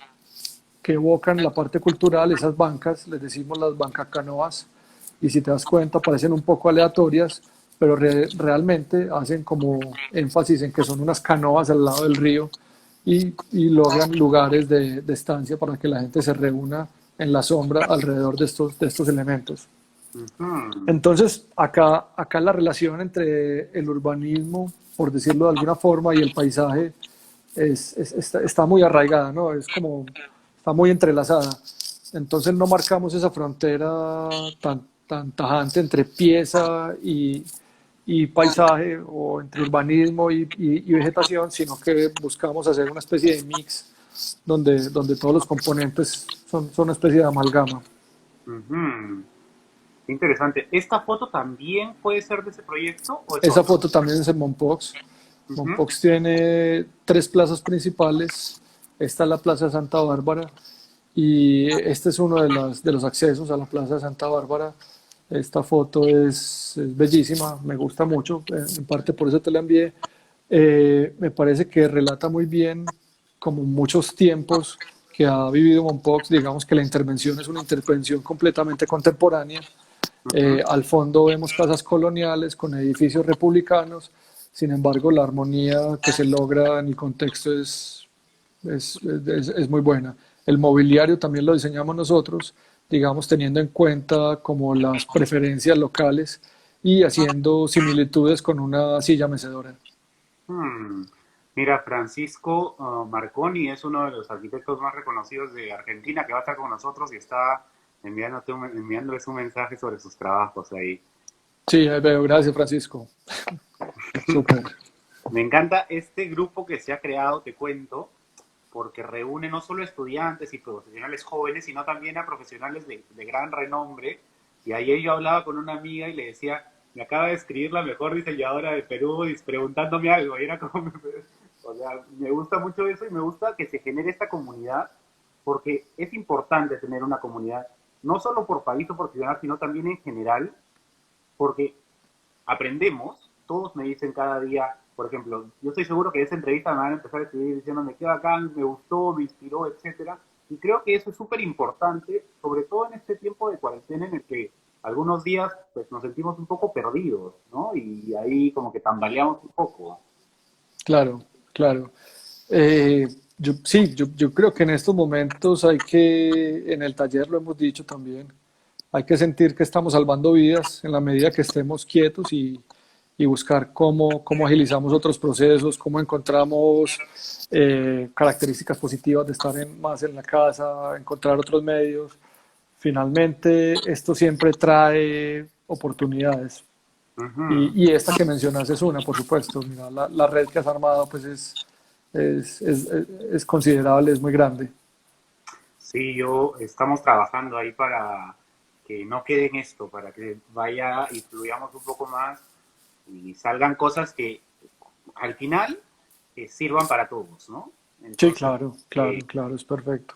que evocan la parte cultural, esas bancas, les decimos las bancacanoas, y si te das cuenta parecen un poco aleatorias, pero realmente hacen como énfasis en que son unas canoas al lado del río y logran lugares de estancia para que la gente se reúna en la sombra alrededor de estos elementos.
ujú.
Entonces, acá la relación entre el urbanismo, por decirlo de alguna forma, y el paisaje está muy arraigada, ¿no? Es como, está muy entrelazada. Entonces no marcamos esa frontera tan tajante entre pieza y paisaje o entre urbanismo y vegetación, sino que buscamos hacer una especie de mix donde todos los componentes son una especie de amalgama.
Ujú. Qué interesante. ¿Esta foto también puede ser de ese proyecto o es
Esa
otro?
foto también es en Mompox.
Ujú,
Mompox tiene tres plazas principales. Esta es la Plaza de Santa Bárbara y este es uno de los accesos a la Plaza de Santa Bárbara. Esta foto es bellísima, me gusta mucho, en parte por eso te la envié. Me parece que relata muy bien como muchos tiempos que ha vivido Mompox. Digamos que la intervención es una intervención completamente contemporánea.
ujú.
Al fondo vemos casas coloniales con edificios republicanos, sin embargo la armonía que se logra en el contexto es muy buena. El mobiliario también lo diseñamos nosotros, digamos teniendo en cuenta como las preferencias locales y haciendo similitudes con una silla mecedora.
Hmm. Mira, Francisco Marconi es uno de los arquitectos más reconocidos de Argentina que va a estar con nosotros y está enviándoles un mensaje sobre sus trabajos ahí.
Sí, ahí veo, gracias Francisco. Súper.
Me encanta este grupo que se ha creado, te cuento, porque reúne no solo estudiantes y profesionales jóvenes, sino también a profesionales de gran renombre. Y ayer yo hablaba con una amiga y le decía, me acaba de escribir la mejor diseñadora de Perú y preguntándome algo. Y era como, o sea, me gusta mucho eso y me gusta que se genere esta comunidad, porque es importante tener una comunidad, no solo por país o por ciudad, sino también en general, porque aprendemos, todos me dicen cada día, por ejemplo, yo estoy seguro que de esa entrevista me van a empezar a escribir diciéndome qué bacán, me gustó, me inspiró, etcétera. Y creo que eso es súper importante, sobre todo en este tiempo de cuarentena en el que algunos días pues nos sentimos un poco perdidos, ¿no? Y ahí como que tambaleamos un poco.
Claro, claro. Eh, yo creo que en estos momentos hay que, en el taller lo hemos dicho también, hay que sentir que estamos salvando vidas en la medida que estemos quietos y buscar cómo agilizamos otros procesos, cómo encontramos características positivas de estar más en la casa, encontrar otros medios. Finalmente, esto siempre trae oportunidades.
Ujú.
Y esta que mencionas es una, por supuesto. Mira, la red que has armado pues es considerable, es muy grande.
Sí, yo estamos trabajando ahí para que no quede en esto, para que vaya y fluyamos un poco más y salgan cosas que al final sirvan para todos, ¿no?
Sí,
Entonces,
claro, claro,
eh,
claro, es perfecto.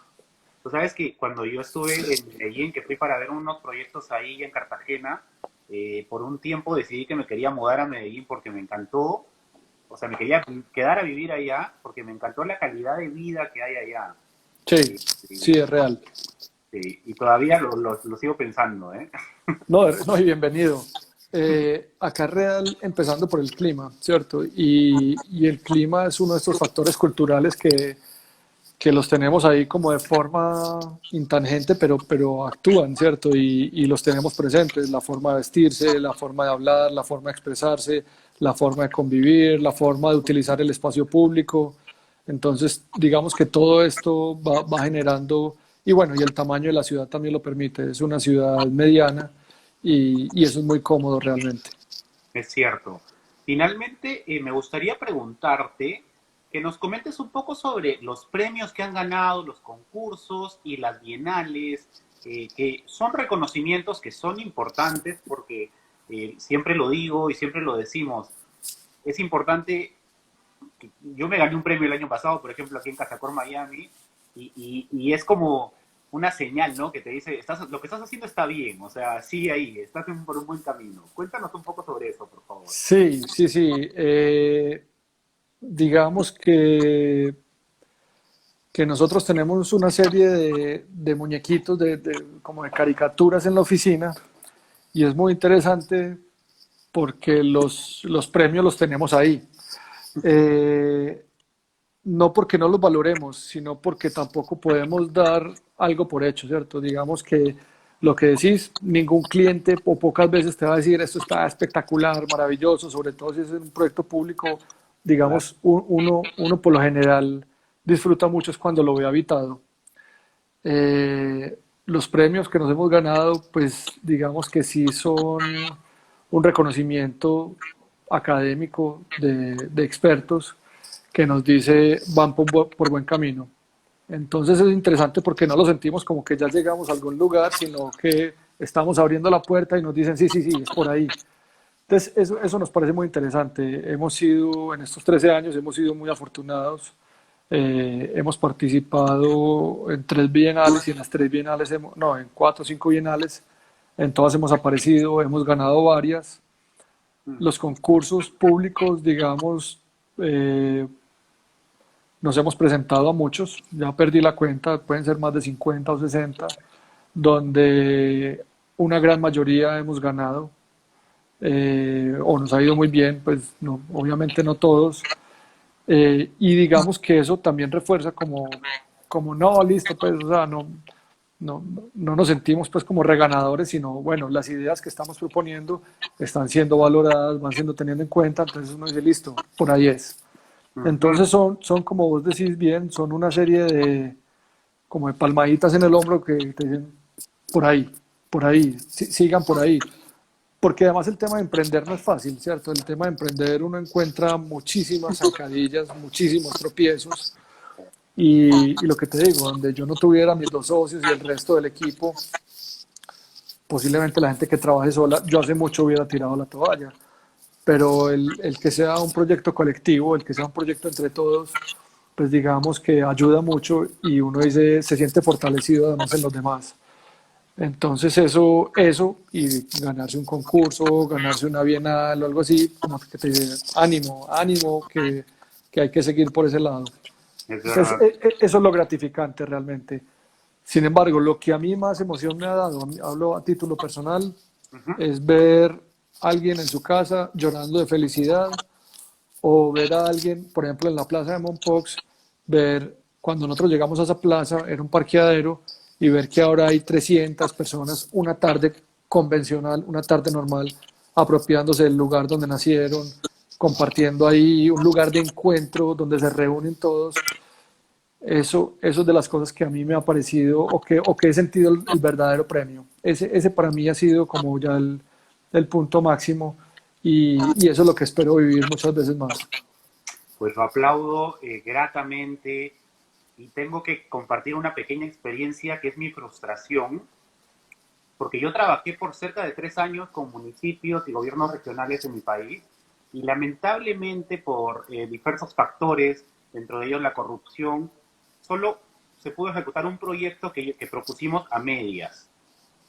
tú sabes que cuando yo estuve en Medellín, que fui para ver unos proyectos ahí en Cartagena, por un tiempo decidí que me quería mudar a Medellín porque me encantó, o sea, me quería quedar a vivir allá porque me encantó la calidad de vida que hay allá.
Sí,
Y,
sí,
y-
es real.
y todavía lo sigo pensando, ¿eh?
No, no, y bienvenido. Acá es real, empezando por el clima, ¿cierto? Y el clima es uno de estos factores culturales que los tenemos ahí como de forma intangente, pero actúan, ¿cierto? Y los tenemos presentes, la forma de vestirse, la forma de hablar, la forma de expresarse, la forma de convivir, la forma de utilizar el espacio público. Entonces, digamos que todo esto va generando, y bueno, y el tamaño de la ciudad también lo permite, es una ciudad mediana y eso es muy cómodo realmente.
Es cierto. Finalmente, me gustaría preguntarte que nos comentes un poco sobre los premios que han ganado, los concursos y las bienales, que son reconocimientos que son importantes porque siempre lo digo y siempre lo decimos, es importante. Yo me gané un premio el año pasado, por ejemplo, aquí en Casacor, Miami, y es como una señal, ¿no? Que te dice, lo que estás haciendo está bien, o sea, sigue ahí, estás por un buen camino. Cuéntanos un poco sobre eso, por favor.
Sí, sí, sí. Digamos que nosotros tenemos una serie de muñequitos, como de caricaturas en la oficina, y es muy interesante porque los premios los tenemos ahí. Eh, no porque no los valoremos, sino porque tampoco podemos dar algo por hecho, ¿cierto? Digamos que lo que decís, ningún cliente o pocas veces te va a decir esto está espectacular, maravilloso, sobre todo si es un proyecto público,
Claro.
digamos, uno por lo general disfruta mucho es cuando lo ve habitado. Los premios que nos hemos ganado, pues digamos que sí son un reconocimiento académico de expertos que nos dice van por buen camino. Entonces es interesante porque no lo sentimos como que ya llegamos a algún lugar, sino que estamos abriendo la puerta y nos dicen sí, sí, sí, es por ahí. Entonces eso nos parece muy interesante. Hemos sido, en estos 13 años, hemos sido muy afortunados. Hemos participado en 3 bienales y en las 3 bienales, no, en 4 o 5 bienales, en todas hemos aparecido, hemos ganado varias.
Mm.
Los concursos públicos, digamos, eh, nos hemos presentado a muchos, ya perdí la cuenta, pueden ser más de 50 o 60, donde una gran mayoría hemos ganado o nos ha ido muy bien, pues no, obviamente no todos. Y digamos que eso también refuerza como no, listo, pues, o sea, no nos sentimos pues como reganadores, sino bueno, las ideas que estamos proponiendo están siendo valoradas, van siendo teniendo en cuenta, entonces uno dice, listo, por ahí es.
Ujú.
Entonces son como vos decís bien, son una serie como de palmaditas en el hombro que te dicen, por ahí, sigan por ahí. Porque además el tema de emprender no es fácil, ¿cierto? El tema de emprender uno encuentra muchísimas zancadillas, muchísimos tropiezos. Y lo que te digo, donde yo no tuviera mis 2 socios y el resto del equipo, posiblemente la gente que trabaje sola, yo hace mucho hubiera tirado la toalla. Pero el que sea un proyecto colectivo, el que sea un proyecto entre todos, pues digamos que ayuda mucho y uno dice, se siente fortalecido además en los demás. Entonces eso y ganarse un concurso, ganarse una bienal o algo así, como que te dice, ánimo, ánimo, que hay que seguir por ese lado.
Es
Entonces,
verdad.
eso es lo gratificante realmente. Sin embargo, lo que a mí más emoción me ha dado, hablo a título personal,
Ujú.
es ver a alguien en su casa llorando de felicidad o ver a alguien, por ejemplo, en la plaza de Mompox, ver cuando nosotros llegamos a esa plaza, era un parqueadero, y ver que ahora hay 300 personas, una tarde convencional, una tarde normal, apropiándose del lugar donde nacieron, compartiendo ahí un lugar de encuentro donde se reúnen todos. Eso es de las cosas que a mí me ha parecido o que he sentido el verdadero premio. Ese para mí ha sido como ya el punto máximo y eso es lo que espero vivir muchas veces más.
Pues lo aplaudo gratamente y tengo que compartir una pequeña experiencia que es mi frustración, porque yo trabajé por cerca de 3 años con municipios y gobiernos regionales en mi país y lamentablemente por diversos factores, dentro de ellos la corrupción, solo se pudo ejecutar un proyecto que propusimos a medias.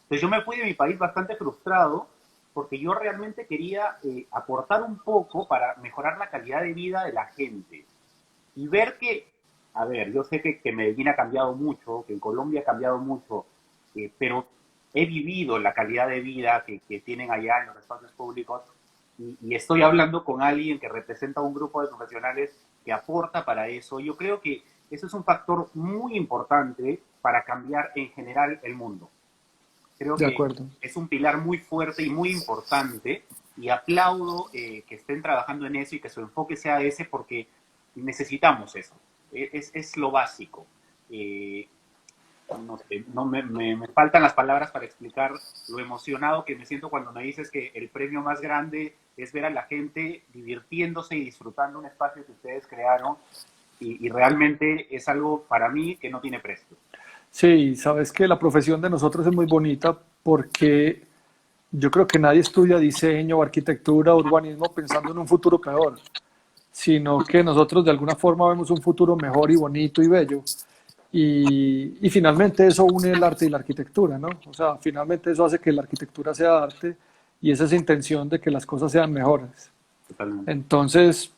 Entonces yo me fui de mi país bastante frustrado porque yo realmente quería aportar un poco para mejorar la calidad de vida de la gente y ver que, a ver, yo sé que Medellín ha cambiado mucho, que en Colombia ha cambiado mucho, pero he vivido la calidad de vida que tienen allá en los espacios públicos y estoy hablando con alguien que representa un grupo de profesionales que aporta para eso. Yo creo que eso es un factor muy importante para cambiar en general el mundo. Creo
De
que
acuerdo.
es un pilar muy fuerte y muy importante y aplaudo que estén trabajando en eso y que su enfoque sea ese porque necesitamos eso. Es lo básico. Eh, no sé, no me faltan las palabras para explicar lo emocionado que me siento cuando me dices que el premio más grande es ver a la gente divirtiéndose y disfrutando un espacio que ustedes crearon y realmente es algo para mí que no tiene precio.
Sí, sabes que la profesión de nosotros es muy bonita porque yo creo que nadie estudia diseño, arquitectura, urbanismo pensando en un futuro peor, sino que nosotros de alguna forma vemos un futuro mejor y bonito y bello. Y finalmente eso une el arte y la arquitectura, ¿no? O sea, finalmente eso hace que la arquitectura sea arte y es esa intención de que las cosas sean mejores.
Totalmente.
Entonces,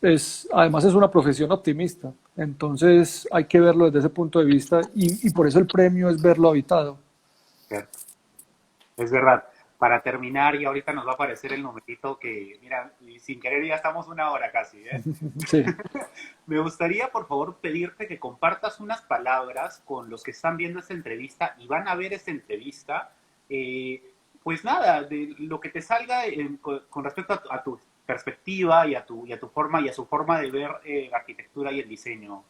además es una profesión optimista. Entonces hay que verlo desde ese punto de vista y por eso el premio es verlo habitado.
Cierto. Es verdad. Para terminar, y ahorita nos va a aparecer el numerito que, mira, y sin querer ya estamos 1 hora casi, ¿eh?
Sí.
Me gustaría, por favor, pedirte que compartas unas palabras con los que están viendo esta entrevista y van a ver esta entrevista. Eh, pues nada, de lo que te salga con respecto a tu perspectiva y a tu forma y a su forma de ver la arquitectura y el diseño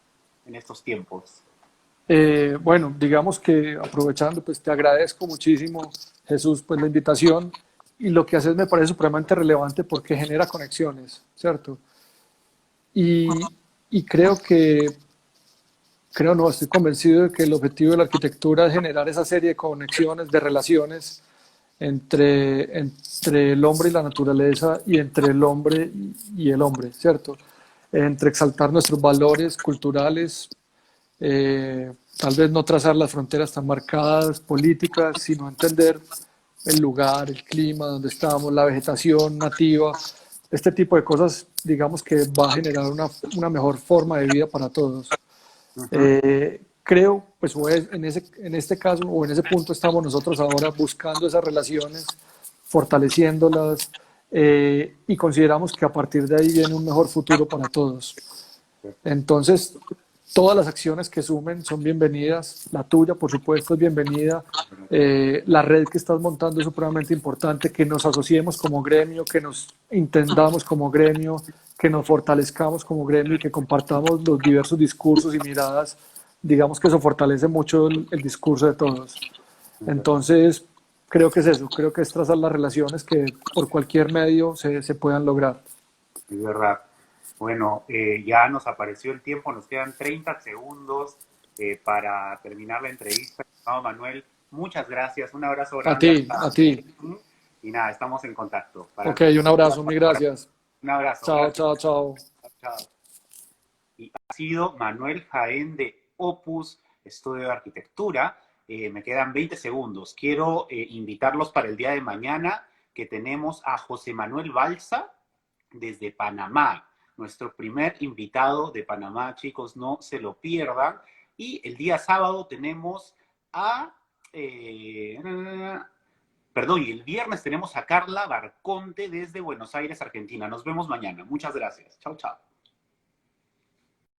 en estos tiempos.
Bueno, digamos que aprovechando, pues te agradezco muchísimo, Jesús, pues la invitación y lo que haces me parece supremamente relevante porque genera conexiones, ¿cierto? Y, y creo no, estoy convencido de que el objetivo de la arquitectura es generar esa serie de conexiones, de relaciones entre el hombre y la naturaleza y entre el hombre y el hombre, ¿cierto? Entre exaltar nuestros valores culturales, tal vez no trazar las fronteras tan marcadas, políticas, sino entender el lugar, el clima donde estamos, la vegetación nativa, este tipo de cosas, digamos que va a generar una mejor forma de vida para todos.
Ujú.
Creo, pues en este caso o en ese punto estamos nosotros ahora buscando esas relaciones, fortaleciéndolas y consideramos que a partir de ahí viene un mejor futuro para todos. Entonces, todas las acciones que sumen son bienvenidas. La tuya, por supuesto, es bienvenida. La red que estás montando es supremamente importante, que nos asociemos como gremio, que nos entendamos como gremio, que nos fortalezcamos como gremio y que compartamos los diversos discursos y miradas. Digamos que eso fortalece mucho el discurso de todos.
Es verdad.
Entonces, creo que es eso, creo que es trazar las relaciones que por cualquier medio se puedan lograr.
Es verdad. Bueno, ya nos apareció el tiempo, nos quedan 30 segundos para terminar la entrevista. Estimado Manuel, muchas gracias, un abrazo
A
grande
ti,
hasta
a ti.
Medellín y nada, estamos en contacto.
Ok, un abrazo, mil gracias.
Un abrazo,
Chao,
gracias.
chao, chao.
Chao. Y ha sido Manuel Jaén de Opus Estudio de Arquitectura. Me quedan 20 segundos. Quiero invitarlos para el día de mañana, que tenemos a José Manuel Balsa desde Panamá. Nuestro primer invitado de Panamá, chicos, no se lo pierdan. Y el día sábado tenemos a... eh, perdón, y el viernes tenemos a Carla Barconte desde Buenos Aires, Argentina. Nos vemos mañana. Muchas gracias. Chao, chao.